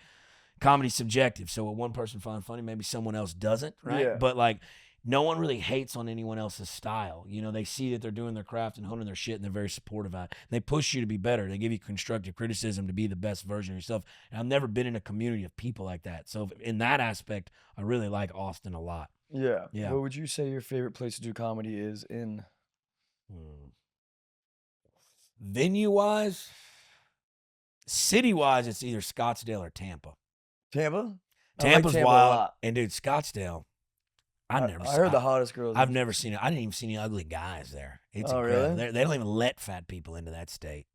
comedy's subjective. So what one person finds funny, maybe someone else doesn't, right? Yeah. But like, no one really hates on anyone else's style. You know, they see that they're doing their craft and honing their shit, and they're very supportive of it. They push you to be better. They give you constructive criticism to be the best version of yourself. And I've never been in a community of people like that. So in that aspect, I really like Austin a lot. Yeah. Yeah. What would you say your favorite place to do comedy is in? Venue-wise, city-wise, it's either Scottsdale or Tampa. Tampa? Tampa's Tampa wild. And dude, Scottsdale, I heard the hottest girls. I've never seen it. I didn't even see any ugly guys there. It's incredible. Really? They don't even let fat people into that state.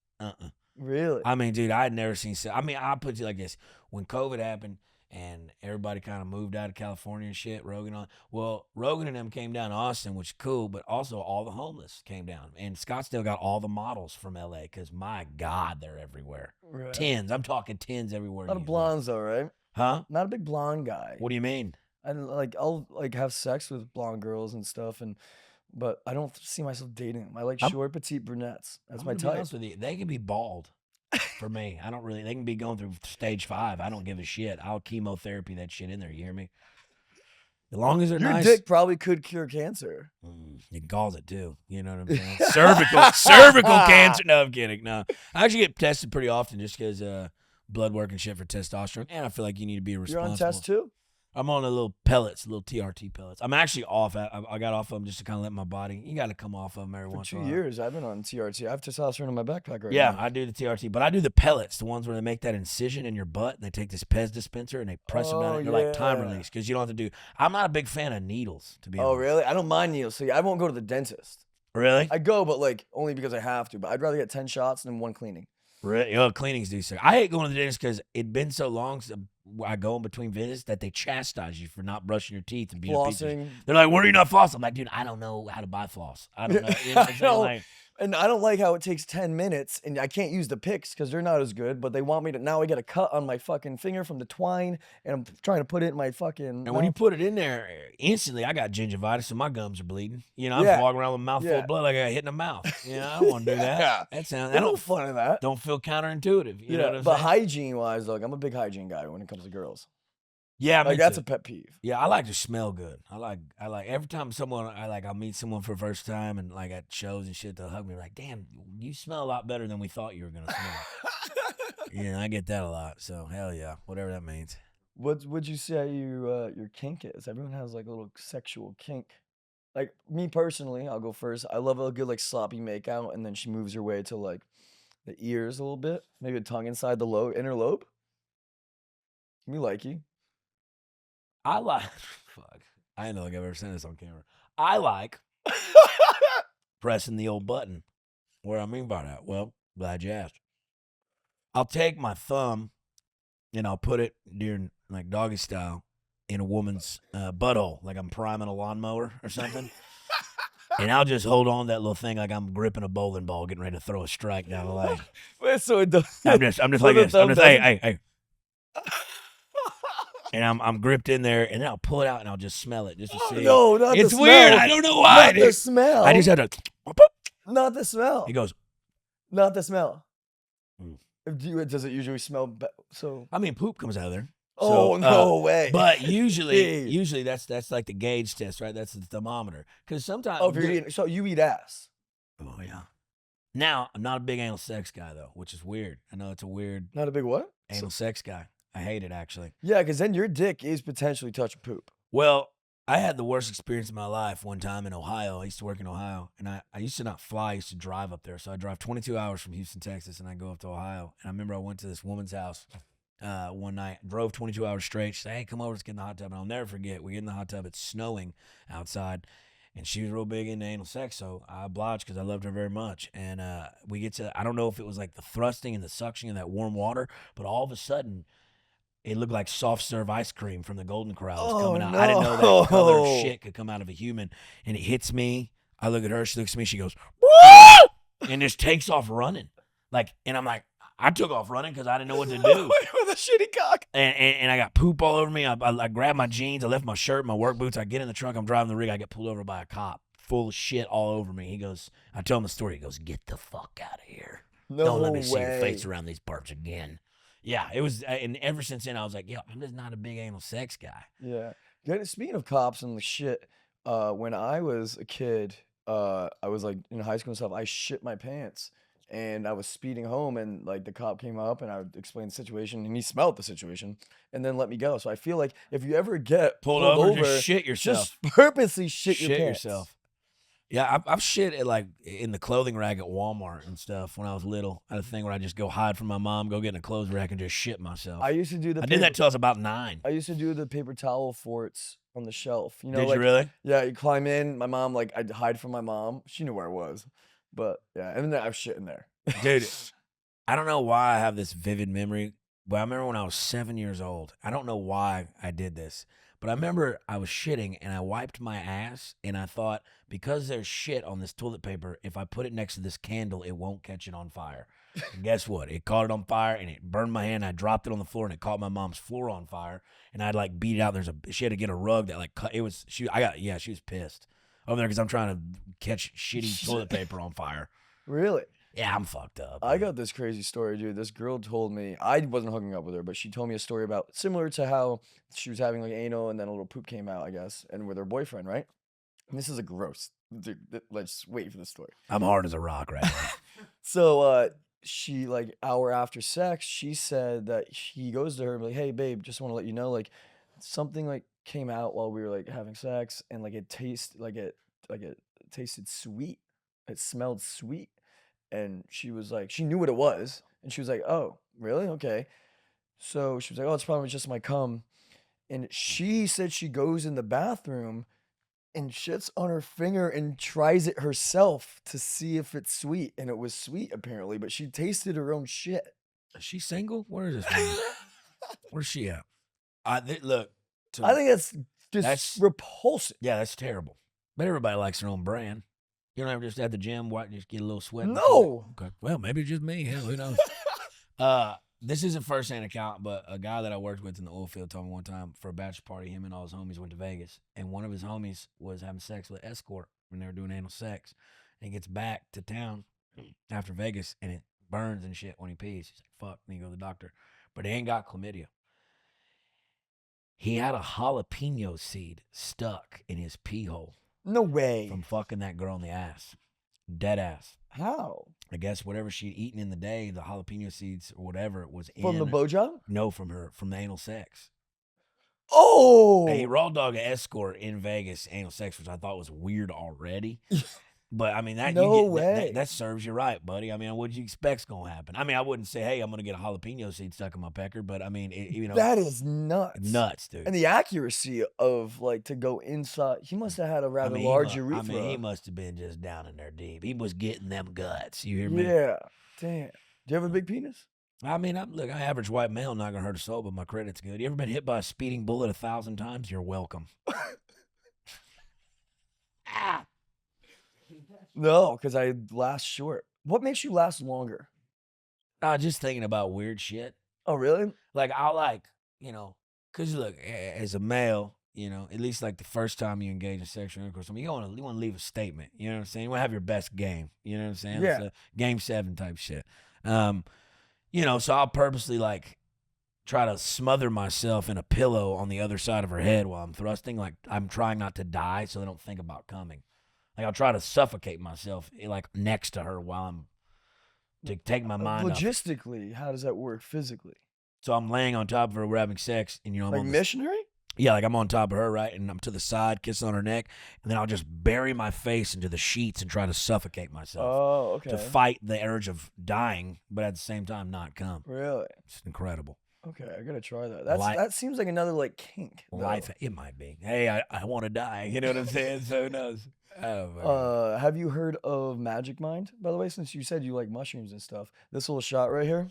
Really? I mean, dude, I had never seen. I mean, I'll put you like this: when COVID happened and everybody kind of moved out of California and shit, Rogan and them came down to Austin, which is cool, but also all the homeless came down, and Scottsdale got all the models from LA because my God, they're everywhere. Right. Tens. I'm talking tens everywhere. Not a blondes though, right? Huh? Not a big blonde guy. What do you mean? I'll have sex with blonde girls and stuff, but I don't see myself dating them. I like short, petite brunettes. That's my type. Be honest with you, they can be bald. For me, I don't really. They can be going through stage 5. I don't give a shit. I'll chemotherapy that shit in there. You hear me? As long as they're nice. Your dick probably could cure cancer. You can cause it too. You know what I'm saying? cervical cancer. No, I'm kidding. No, I actually get tested pretty often just because blood work and shit for testosterone, and I feel like you need to be responsible. You're on test too? I'm on little TRT pellets. I'm actually off. I got off of them just to kind of let my body. You got to come off of them every once in a while. 2 years, I've been on TRT. I have testosterone in my backpack right now. Yeah, I do the TRT, but I do the pellets, the ones where they make that incision in your butt, and they take this Pez dispenser and they press them down. They're like time release because you don't have to do. I'm not a big fan of needles, to be honest. Oh, really? I don't mind needles. So I won't go to the dentist. Really? I go, but like only because I have to. But I'd rather get 10 shots than one cleaning. Cleanings do suck. I hate going to the dentist because it'd been so long since I go in between visits that they chastise you for not brushing your teeth and being a piece of shit. Flossing. They're like, "Where are you not flossing?" I'm like, "Dude, I don't know how to buy floss. I don't know." You know what I'm saying? Like, And I don't like how it takes 10 minutes and I can't use the picks because they're not as good, but they want me to. Now I get a cut on my fucking finger from the twine and I'm trying to put it in my fucking. and when you put it in there, instantly I got gingivitis and my gums are bleeding. You know, I'm Yeah. walking around with a mouthful Yeah. of blood like I got hit in the mouth. You know, I don't want to do that. Yeah. That sounds. There's I no don't fun in that. don't feel counterintuitive. You know what I'm but saying? hygiene wise, look, I'm a big hygiene guy when it comes to girls. Yeah, Like that's a pet peeve. Yeah, I like to smell good. I like every time I'll meet someone for the first time and like at shows and shit, they'll hug me like, "Damn, you smell a lot better than we thought you were gonna smell." Yeah, I get that a lot. So hell yeah, whatever that means. What would you say your kink is? Everyone has like a little sexual kink. Like me personally, I'll go first. I love a good like sloppy makeout, and then she moves her way to like the ears a little bit, maybe a tongue inside the inner lobe. Me like you. I like fuck. I don't know like I've ever said this on camera. I like pressing the old button. What do I mean by that? Well, glad you asked. I'll take my thumb and I'll put it during like doggy style in a woman's butthole, like I'm priming a lawnmower or something. And I'll just hold on to that little thing like I'm gripping a bowling ball, getting ready to throw a strike down the lane. Wait, so it does. I'm just so like the this. I'm thumb just hey. And I'm gripped in there, and then I'll pull it out and I'll just smell it just to see. No, not It's the weird. smell. I don't know why. Not the smell. I just had to. Not the smell. He goes. Not the smell. Mm. Does it usually smell? So. I mean, poop comes out of there. Oh So, no way. But usually Hey. that's like the gauge test, right? That's the thermometer. Because sometimes. Oh, if you're eating, so you eat ass. Oh yeah. Now I'm not a big anal sex guy though, which is weird. I know it's a weird Not a big what? anal sex guy. I hate it actually. Yeah, because then your dick is potentially touching poop. Well, I had the worst experience of my life one time in Ohio. I used to work in Ohio, and I used to not fly. I used to drive up there. So I drive 22 hours from Houston, Texas, and I go up to Ohio. And I remember I went to this woman's house one night, drove 22 hours straight. She said, "Hey, come over, let's get in the hot tub." And I'll never forget, we get in the hot tub. It's snowing outside, and she was real big into anal sex, so I obliged because I loved her very much. And we get to, I don't know if it was like the thrusting and the suction of that warm water, but all of a sudden, it looked like soft serve ice cream from the Golden Corral was coming out. No. I didn't know that color of shit could come out of a human. And it hits me. I look at her. She looks at me. She goes, "Woo!" and just takes off running. And I'm like, I took off running because I didn't know what to do. With a shitty cock. And I got poop all over me. I grabbed my jeans. I left my shirt, my work boots. I get in the trunk. I'm driving the rig. I get pulled over by a cop, full of shit all over me. He goes, I tell him the story. He goes, "Get the fuck out of here. No Don't let me see your way. face around these parts again." Yeah, it was, and ever since then, I was like, yo, I'm just not a big anal sex guy. Yeah. Speaking of cops and the shit, when I was a kid, I was like in high school and stuff, I shit my pants. And I was speeding home and like the cop came up and I would explain the situation and he smelled the situation and then let me go. So I feel like if you ever get Pulled pulled over, just shit yourself. just purposely shit your pants. yourself. Yeah, I've shit at like in the clothing rack at Walmart and stuff when I was little. I had a thing where I just go hide from my mom, go get in a clothes rack and just shit myself. I used to do I did that till I was about 9. I used to do the paper towel forts on the shelf. You know, Did like, you really? Yeah, you climb in. My mom, like, I'd hide from my mom. She knew where it was. But yeah, and then I have shit in there. Dude, I don't know why I have this vivid memory, but I remember when I was 7 years old. I don't know why I did this, but I remember I was shitting and I wiped my ass and I thought, because there's shit on this toilet paper, if I put it next to this candle, it won't catch it on fire. And guess what? It caught it on fire and it burned my hand. I dropped it on the floor and it caught my mom's floor on fire. And I'd like beat it out. She had to get a rug that like cut. She was pissed over there because I'm trying to catch shitty toilet paper on fire. Really? Yeah, I'm fucked up. I got this crazy story, dude. This girl told me, I wasn't hooking up with her, but she told me a story about similar to how she was having like anal and then a little poop came out, I guess, and with her boyfriend, right? And this is a gross, dude. Let's wait for the story. I'm hard as a rock right now. So, she like hour after sex, she said that he goes to her and be like, "Hey, babe, just want to let you know, like, something like came out while we were like having sex, and like it tasted sweet. It smelled sweet." And she was like, she knew what it was, and she was like, "Oh, really? Okay." So she was like, "Oh, it's probably just my cum." And she said she goes in the bathroom and shits on her finger and tries it herself to see if it's sweet. And it was sweet, apparently, but she tasted her own shit. Is she single? Where is this woman? Where's she at? Look. I think that's just That's- repulsive. Yeah, that's terrible. But everybody likes their own brand. You don't ever just at the gym, just get a little sweat. No. Okay. Well, maybe it's just me. Hell, who knows? This isn't first-hand account, but a guy that I worked with in the oil field told me one time for a bachelor party, him and all his homies went to Vegas, and one of his homies was having sex with an escort when they were doing anal sex. And he gets back to town after Vegas, and it burns and shit when he pees. He's like, fuck, and he goes to the doctor. But he ain't got chlamydia. He had a jalapeno seed stuck in his pee hole. No way. From fucking that girl in the ass. Dead ass. How? I guess whatever she'd eaten in the day, the jalapeno seeds or whatever was in. From the blowjob? No, from the anal sex. Oh! Hey, raw dog escort in Vegas, anal sex, which I thought was weird already. But I mean, that serves you right, buddy. I mean, what do you expect's gonna happen? I mean, I wouldn't say, hey, I'm gonna get a jalapeno seed stuck in my pecker, but I mean, that is nuts. Nuts, dude. And the accuracy of like to go inside, he must have had a rather large urethra. I mean, he must have been just down in there deep. He was getting them guts. You hear me? Yeah. Damn. Do you have a big penis? I mean, look, I average white male, not gonna hurt a soul, but my credit's good. You ever been hit by a speeding bullet 1,000 times? You're welcome. Ah. No, because I last short. What makes you last longer? Just thinking about weird shit. Oh, really? Like, because look, as a male, at least like the first time you engage in sexual intercourse, you want to leave a statement. You know what I'm saying? You want to have your best game. You know what I'm saying? Yeah. It's a game 7 type shit. So I'll purposely like try to smother myself in a pillow on the other side of her head while I'm thrusting. Like I'm trying not to die so they don't think about coming. Like I'll try to suffocate myself like next to her while I'm to take my mind off. Logistically, how does that work physically? So I'm laying on top of her, we're having sex, and I'm like on missionary? Yeah, like I'm on top of her, right? And I'm to the side, kissing on her neck, and then I'll just bury my face into the sheets and try to suffocate myself. Oh, okay. To fight the urge of dying, but at the same time not come. Really? It's incredible. Okay, I gotta try that. That seems like another like kink. Life, it might be. Hey, I want to die. You know what I'm saying? So who knows? Have you heard of Magic Mind, by the way? Since you said you like mushrooms and stuff, this little shot right here.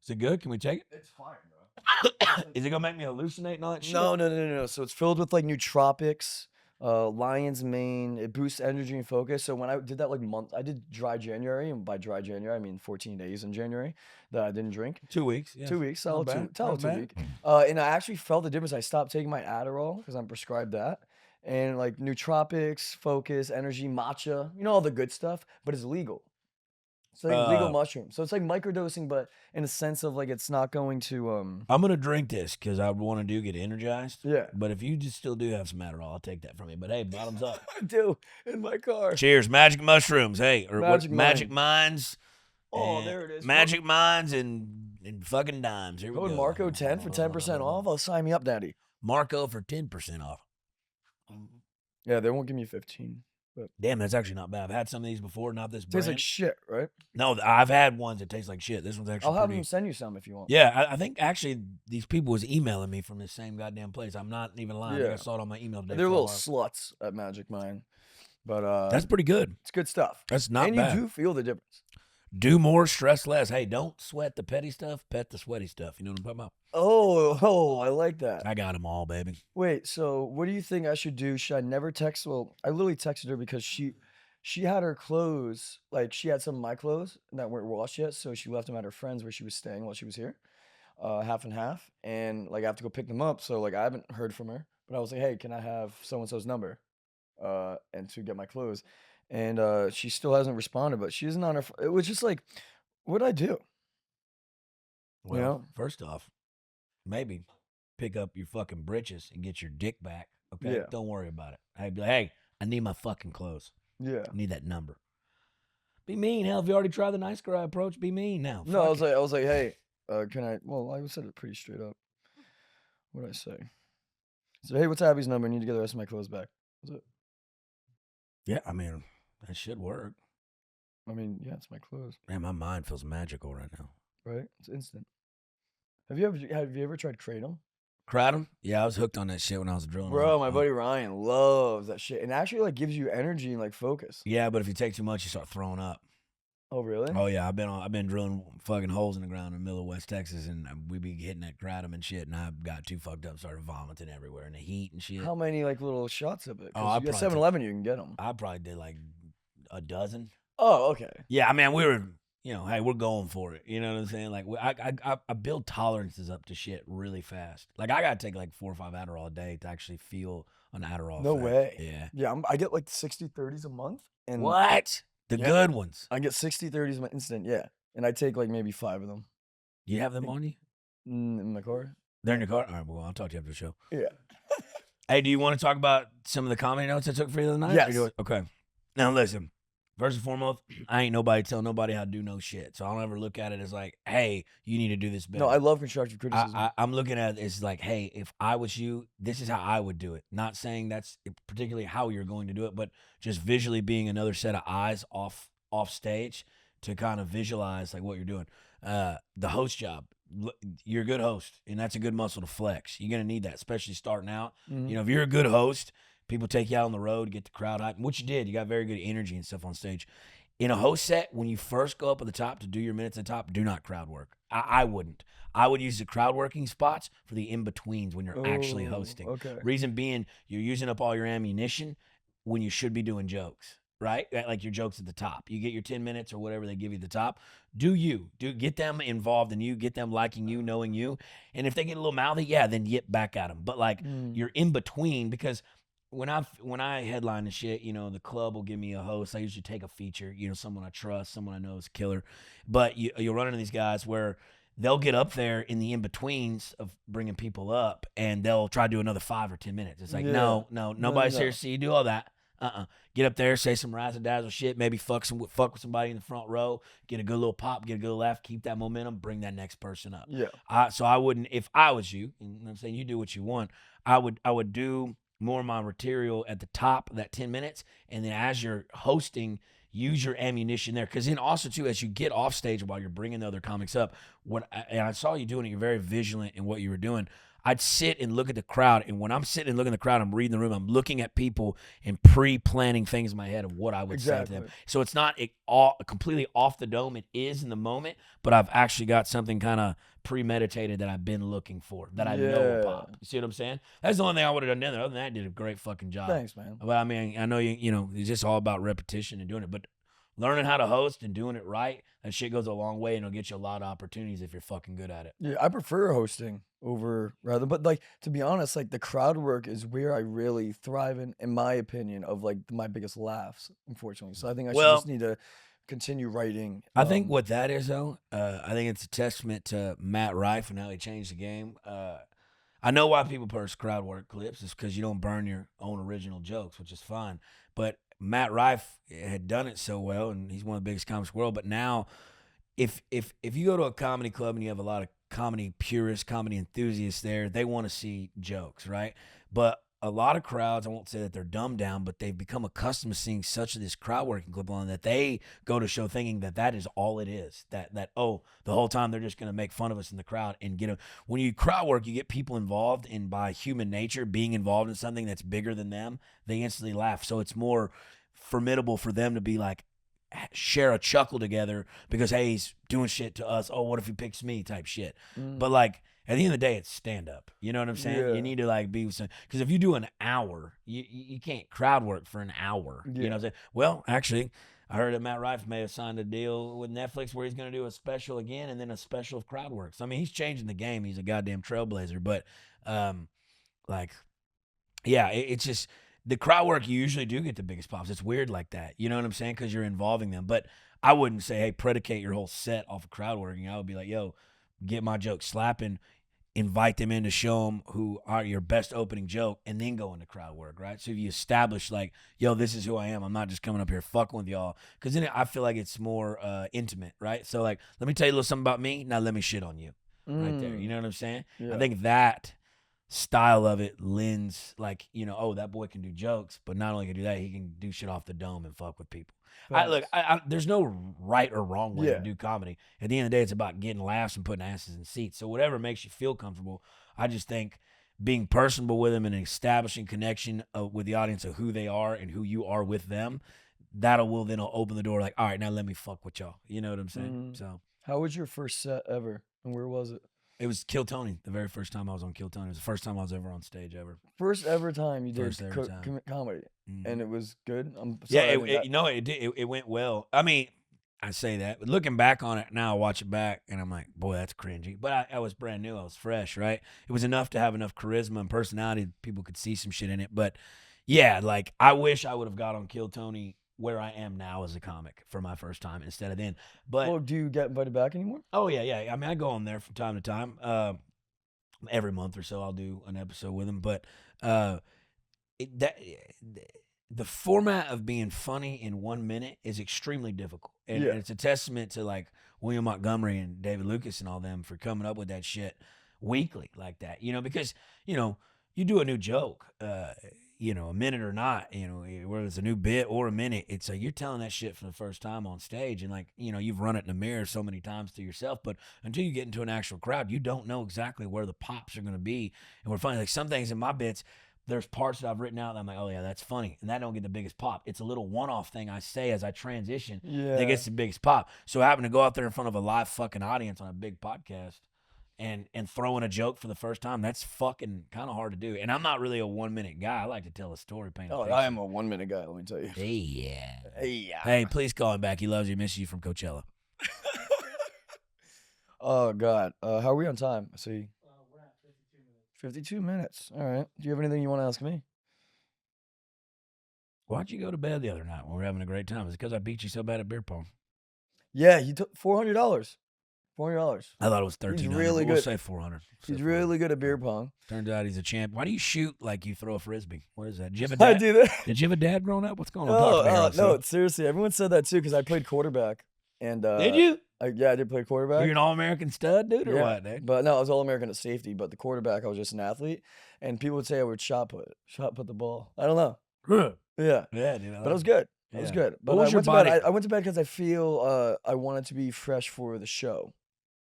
Is it good? Can we take it? It's fine, bro. Is it gonna make me hallucinate and all that shit? No. So it's filled with like nootropics, lion's mane. It boosts energy and focus. So when I did that I did dry January, and by dry January I mean 14 days in January that I didn't drink. 2 weeks. Yeah. 2 weeks. Solid bad. 2 weeks. And I actually felt the difference. I stopped taking my Adderall because I'm prescribed that. And like nootropics, focus, energy, matcha, all the good stuff, but it's legal. It's like legal mushroom. So it's like microdosing, but in a sense of like it's not going to I'm gonna drink this because I want to get energized. Yeah. But if you just still do have some Adderall, I'll take that from you. But hey, bottoms up. I do in my car. Cheers, magic mushrooms. Hey, or Magic Minds. Oh, there it is. Magic Minds and fucking dimes. Here we Code go. Marco 10 for 10% off. I'll sign me up, Daddy. Marco for 10% off. Yeah, they won't give me 15. But Damn, that's actually not bad. I've had some of these before, not this brand. tastes like shit, right? No, I've had ones that taste like shit. This one's actually I'll have pretty... them send you some if you want. Yeah, I think actually these people was emailing me from the same goddamn place. I'm not even lying. I think I saw it on my email today. They're little sluts at Magic Mind. But that's pretty good. It's good stuff. That's not bad. And you do feel the difference. Do more, stress less. Hey, don't sweat the petty stuff, pet the sweaty stuff. You know what I'm talking about? Oh, I like that. I got them all, baby. Wait, so what do you think I should do? Should I never text? Well, I literally texted her because she had her clothes, like she had some of my clothes that weren't washed yet, so she left them at her friend's where she was staying while she was here, half and half, and like I have to go pick them up, so like I haven't heard from her, but I was like, hey, can I have so-and-so's number, and to get my clothes, and she still hasn't responded, but she isn't on her, it was just like, what'd I do? Well, first off, maybe pick up your fucking britches and get your dick back, okay? Yeah. Don't worry about it. I'd be like, hey, I need my fucking clothes. Yeah. I need that number. Be mean. Hell, if you already tried the nice guy approach, be mean now. No, I was like, hey, can I? Well, I said it pretty straight up. What did I say? I said, hey, what's Abby's number? I need to get the rest of my clothes back. That's it. Yeah, I mean, that should work. I mean, yeah, it's my clothes. Man, my mind feels magical right now. Right? It's instant. Have you ever tried Kratom? Kratom? Yeah, I was hooked on that shit when I was drilling. Bro, my buddy Ryan loves that shit. And actually, like, gives you energy and, like, focus. Yeah, but if you take too much, you start throwing up. Oh, really? Oh yeah, I've been drilling fucking holes in the ground in the middle of West Texas, and we be hitting that kratom and shit, and I got too fucked up, started vomiting everywhere in the heat and shit. How many, like, little shots of it? Oh, Because I you got probably 7-Eleven, you can get them. I probably did like a dozen. Oh, okay. Yeah, I mean, we were, hey, we're going for it. You know what I'm saying? Like, I build tolerances up to shit really fast. Like, I gotta take like 4 or 5 Adderall a day to actually feel an Adderall. No effect. way. Yeah. Yeah, I get, like, 60-30s a month. And What? The good ones. I get 60-30s my instant, yeah. And I take, like, maybe 5 of them. You have them on you? In my car. They're in your car? All right, well, I'll talk to you after the show. Yeah. Hey, do you want to talk about some of the comedy notes I took for you the other night? Yes. Okay. Now, listen. First and foremost, I ain't nobody tell nobody how to do no shit. So I don't ever look at it as like, hey, you need to do this better. No, I love constructive criticism. I'm looking at it as like, hey, if I was you, this is how I would do it. Not saying that's particularly how you're going to do it, but just visually being another set of eyes off stage to kind of visualize like what you're doing. The host job, you're a good host, and that's a good muscle to flex. You're gonna need that, especially starting out. Mhm. If you're a good host, people take you out on the road, get the crowd hype, which you did. You got very good energy and stuff on stage. In a host set, when you first go up at the top to do your minutes at the top, do not crowd work. I wouldn't. I would use the crowd working spots for the in-betweens when you're actually hosting. Okay. Reason being, you're using up all your ammunition when you should be doing jokes, right? Like your jokes at the top. You get your 10 minutes or whatever they give you at the top. Get them involved in you, get them liking you, knowing you. And if they get a little mouthy, yeah, then yip back at them. But like you're in between, because when I headline and shit, the club will give me a host. I usually take a feature, someone I trust, someone I know is a killer. But you'll run into these guys where they'll get up there in the in-betweens of bringing people up, and they'll try to do another 5 or 10 minutes. It's like, no, nobody's here to see you do all that. Get up there, say some razzle-dazzle shit, maybe fuck with somebody in the front row, get a good little pop, get a good laugh, keep that momentum, bring that next person up. Yeah. So I wouldn't, if I was you, and I'm saying you do what you want, I would do more of my material at the top of that 10 minutes, and then as you're hosting, use your ammunition there. Because then also, too, as you get off stage while you're bringing the other comics up, and I saw you doing it, you're very vigilant in what you were doing. I'd sit and look at the crowd, and when I'm sitting and looking at the crowd, I'm reading the room, I'm looking at people and pre-planning things in my head of what I would say to them. So it's not all completely off the dome. It is in the moment, but I've actually got something kind of premeditated that I've been looking for, that I know will pop. You see what I'm saying? That's the only thing I would have done there. Other than that, I did a great fucking job. Thanks, man. But I mean, I know it's just all about repetition and doing it, but learning how to host and doing it right, that shit goes a long way, and it'll get you a lot of opportunities if you're fucking good at it. Yeah, I prefer hosting but like, to be honest, like, the crowd work is where I really thrive in my opinion, of like my biggest laughs, unfortunately. So I think I should just need to continue writing. I think what that is, though, I think it's a testament to Matt Rife and how he changed the game. I know why people post crowd work clips is because you don't burn your own original jokes, which is fine. But Matt Rife had done it so well, and he's one of the biggest comics in the world. But now, if you go to a comedy club and you have a lot of comedy purists, comedy enthusiasts there, they want to see jokes, right? But a lot of crowds, I won't say that they're dumbed down, but they've become accustomed to seeing such of this crowd working clip on that they go to show thinking that is all it is. That the whole time they're just going to make fun of us in the crowd and get them. When you crowd work, you get people involved, and by human nature, being involved in something that's bigger than them, they instantly laugh. So it's more formidable for them to be like, share a chuckle together because, hey, he's doing shit to us. Oh, what if he picks me type shit. But like, at the end of the day, it's stand up. You know what I'm saying? Yeah. You need to like be with some, because if you do an hour, you can't crowd work for an hour. Yeah. You know what I'm saying? Well, actually, I heard that Matt Rife may have signed a deal with Netflix where he's going to do a special again and then a special of crowd work. So I mean, he's changing the game. He's a goddamn trailblazer. But it's just the crowd work. You usually do get the biggest pops. It's weird like that. You know what I'm saying? Because you're involving them. But I wouldn't say, hey, predicate your whole set off of crowd working. I would be like, yo, get my joke slapping. Invite them in to show them who are your best opening joke, and then go into crowd work, right? So if you establish like, yo, this is who I am. I'm not just coming up here fucking with y'all, because then I feel like it's more intimate, right? So like, let me tell you a little something about me. Now let me shit on you, right there. You know what I'm saying? Yeah. I think that style of it lends like, oh, that boy can do jokes, but not only can do that, he can do shit off the dome and fuck with people. There's no right or wrong way to do comedy. At the end of the day, it's about getting laughs and putting asses in seats. So whatever makes you feel comfortable. I just think being personable with them and establishing connection with the audience of who they are and who you are with them, will then open the door like, all right, now let me fuck with y'all. You know what I'm saying? So How was your first set ever, and where was it? it was Kill Tony. The very first time I was on Kill Tony. It was the first time I was ever on stage ever. First ever time you did First ever time. comedy, and it was good. I'm Yeah, sorry. it went well. I mean, I say that, but looking back on it now, I watch it back, and I'm like, boy, that's cringy. But I was brand new. I was fresh, right? It was enough to have enough charisma and personality. People could see some shit in it. But yeah, like I wish I would have got on Kill Tony where I am now as a comic for my first time instead of then. But well, do you get invited back anymore? oh yeah. I mean, I go on there from time to time. Every month or so, I'll do an episode with them. But the format of being funny in 1 minute is extremely difficult, and it's a testament to like William Montgomery and David Lucas and all them for coming up with that shit weekly like that. Because you do a new joke. A minute or not, whether it's a new bit or a minute, it's like you're telling that shit for the first time on stage, and like, you've run it in the mirror so many times to yourself, but until you get into an actual crowd, you don't know exactly where the pops are going to be. And we're finding like some things in my bits, there's parts that I've written out that I'm like, oh yeah, that's funny, and that don't get the biggest pop. It's a little one-off thing I say as I transition that gets the biggest pop. So having to go out there in front of a live fucking audience on a big podcast and throwing a joke for the first time, that's fucking kind of hard to do. And I'm not really a 1 minute guy. I like to tell a story, paint a picture. I am a 1 minute guy, let me tell you. Hey, please call him back. He loves you, misses you from Coachella. Oh God, how are we on time? I see. We're at 52 minutes. 52 minutes. All right. Do you have anything you want to ask me? Why'd you go to bed the other night when we were having a great time? Is it because I beat you so bad at beer pong? Yeah, he took $400. $400. I thought it was $1,300. He's really We'll good. say $400. He's really good at beer pong. Turns out he's a champ. Why do you shoot like you throw a frisbee? What is that? Did you have a I dad? do that. Did you have a dad growing up? What's going on? Talk to me, Alex. No, seriously. Everyone said that too because I played quarterback. And did you? I did play quarterback. You're an All-American stud, dude, or what, dude? But no, I was All-American at safety. But the quarterback, I was just an athlete. And people would say I would shot put the ball. I don't know. Yeah. Yeah, dude. But it was good. It was good. But What was I your went to bed. body- I went to bed because I feel I wanted to be fresh for the show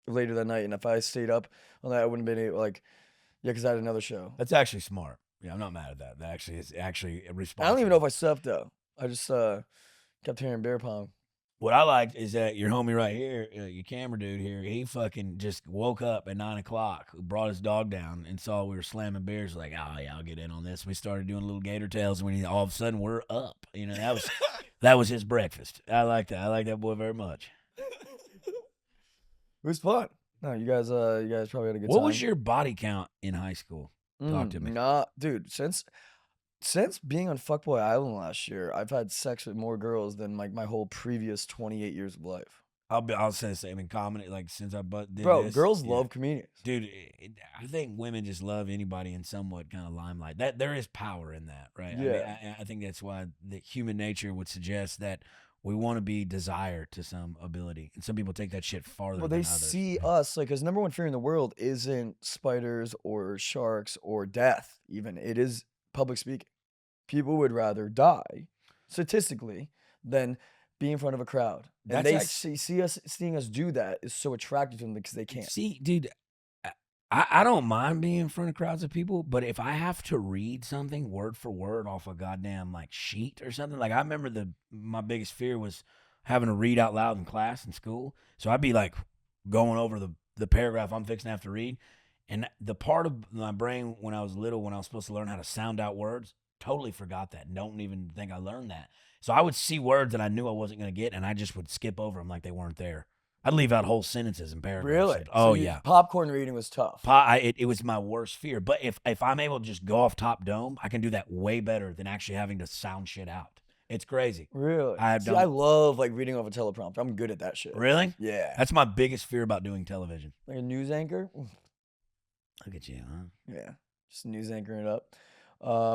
later that night. And if I stayed up all night, I wouldn't have been able, because I had another show. That's actually smart. Yeah, I'm not mad at that. That actually is actually a response. I don't even know if I slept though. I just kept hearing beer pong. What I liked is that your homie right here, your camera dude here, he fucking just woke up at 9 o'clock, brought his dog down, and saw we were slamming beers. Like, oh yeah, I'll get in on this. We started doing little gator tails, and all of a sudden we're up. That was his breakfast. I like that. I like that boy very much. It was fun. No, you guys probably had a good time. What was your body count in high school? Talk to me. Nah, dude, since being on Fuckboy Island last year, I've had sex with more girls than like my whole previous 28 years of life. I'll say the same in comedy. Like since I did Bro, this, girls love comedians. dude. I think women just love anybody in somewhat kind of limelight. That there is power in that, right? Yeah. I think that's why the human nature would suggest that we want to be desired to some ability, and some people take that shit farther. Well, than they others. see us because number one fear in the world isn't spiders or sharks or death. Even it is public speaking. People would rather die, statistically, than be in front of a crowd. And seeing us do that is so attractive to them because they can't. See, dude, I don't mind being in front of crowds of people, but if I have to read something word for word off a goddamn like sheet or something, like I remember my biggest fear was having to read out loud in class in school. So I'd be like going over the paragraph I'm fixing to have to read, and the part of my brain when I was little, when I was supposed to learn how to sound out words, totally forgot that. Don't even think I learned that. So I would see words that I knew I wasn't going to get, and I just would skip over them like they weren't there. I'd leave out whole sentences and paragraphs. Really? Oh, yeah. Popcorn reading was tough. It was my worst fear. But if I'm able to just go off top dome, I can do that way better than actually having to sound shit out. It's crazy. Really? I love like reading off a teleprompter. I'm good at that shit. Really? Yeah. That's my biggest fear about doing television. Like a news anchor? Look at you, huh? Yeah. Just news anchoring it up.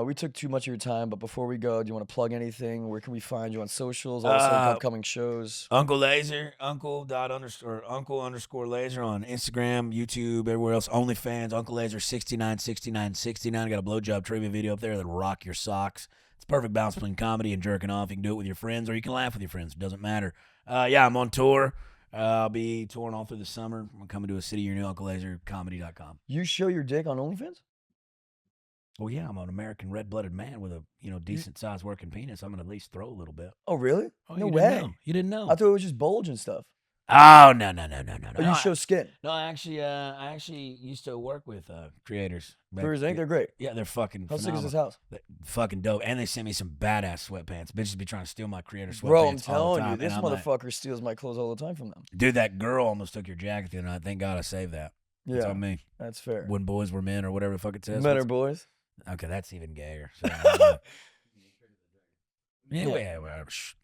We took too much of your time, but before we go, do you want to plug anything? Where can we find you on socials? Also, upcoming shows. Uncle Lazer, Uncle _Lazer on Instagram, YouTube, everywhere else. OnlyFans, Uncle Lazer 696969. Got a blowjob trivia video up there that'll rock your socks. It's a perfect balance between comedy and jerking off. You can do it with your friends, or you can laugh with your friends. It doesn't matter. I'm on tour. I'll be touring all through the summer. I'm coming to a city near you, UncleLazerComedy.com. You show your dick on OnlyFans? Well, yeah, I'm an American red-blooded man with a decent sized working penis. I'm gonna at least throw a little bit. Oh, really? Oh, No you way. Didn't know. You didn't know. I thought it was just bulge and stuff. Oh no. Or you show skin. No, I actually used to work with creators. Brewers Inc. They're great. Yeah, they're fucking How sick phenomenal. is this house? They're fucking dope. And they sent me some badass sweatpants. Bitches be trying to steal my creator sweatpants. Bro, I'm all the telling time, you, this and I'm like, motherfucker steals my clothes all the time from them. dude, that girl almost took your jacket the other night. Thank God I saved that. That's Yeah, on me. that's fair. When boys were men or whatever the fuck it says. Men are boys. Okay, that's even gayer. So,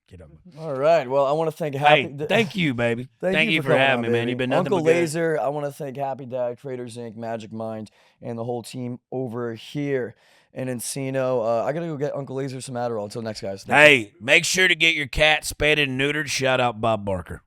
get up. All right. Well, I want to thank Hey, thank you, baby. Thank you for coming having on, me, man. baby. You've been nothing Uncle but good. Lazer. I want to thank Happy Dad, Creators Inc., Magic Mind, and the whole team over here in Encino. I gotta go get Uncle Lazer some Adderall. Until next, guys. Hey, make sure to get your cat spayed and neutered. Shout out Bob Barker.